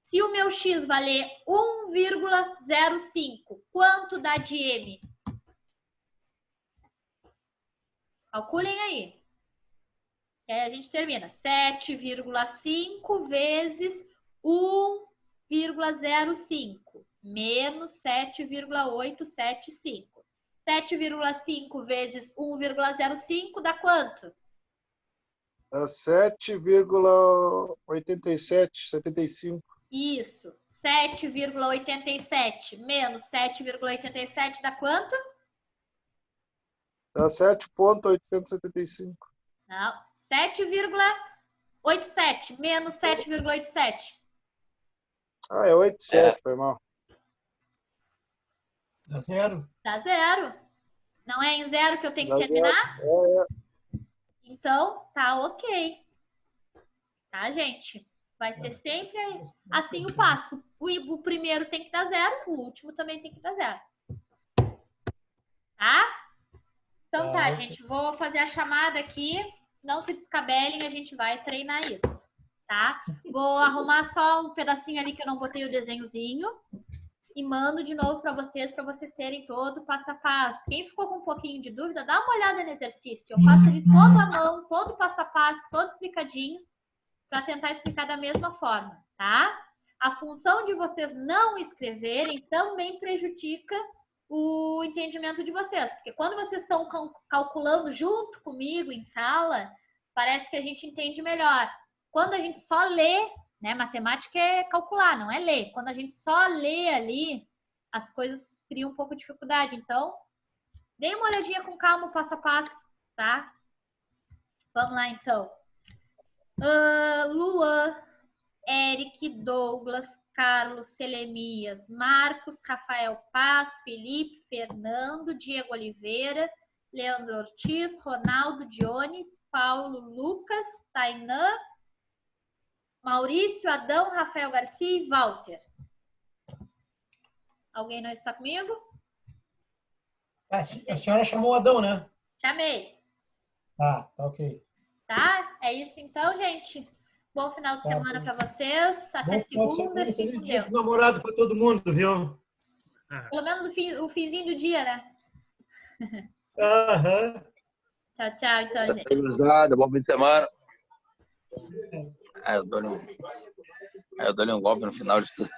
Se o meu x valer 1,05, quanto dá de m? Calculem aí. E aí a gente termina. 7,5 vezes 1,05 menos 7,875. 7,5 vezes 1,05 dá quanto? 7,87, 75. Isso. 7,87 menos 7,87 dá quanto? Dá 7,875. Não. 7,87 menos 7,87. Ah, é 87, foi mal. Dá zero. Dá zero. Não é em zero que eu tenho que Dá terminar? É. Então, tá ok. Tá, gente? Vai ser sempre assim o passo. O primeiro tem que dar zero, o último também tem que dar zero. Tá? Então tá, gente. Vou fazer a chamada aqui. Não se descabelem, a gente vai treinar isso. Tá? Vou arrumar só um pedacinho ali que eu não botei o desenhozinho. E mando de novo para vocês terem todo o passo a passo. Quem ficou com um pouquinho de dúvida, dá uma olhada no exercício. Eu faço ele todo à mão, todo o passo a passo, todo explicadinho, para tentar explicar da mesma forma, tá? A função de vocês não escreverem também prejudica o entendimento de vocês. Porque quando vocês estão calculando junto comigo em sala, parece que a gente entende melhor. Quando a gente só lê, né? Matemática é calcular, não é ler. Quando a gente só lê ali, as coisas criam um pouco de dificuldade. Então, dê uma olhadinha com calma, passo a passo, tá? Vamos lá, então. Luan, Eric, Douglas, Carlos, Selemias, Marcos, Rafael Paz, Felipe, Fernando, Diego Oliveira, Leandro Ortiz, Ronaldo, Dione, Paulo, Lucas, Tainã, Maurício, Adão, Rafael Garcia e Walter. Alguém não está comigo? A senhora chamou o Adão, né? Chamei. Tá ok. Tá? É isso então, gente. Bom final de semana para vocês. Até segunda. Feliz dia do namorado para todo mundo, viu? Pelo menos o finzinho do dia, né? Aham. Tchau, tchau, então, gente. Bom fim de semana. Aí eu dou-lhe um golpe no final de tudo.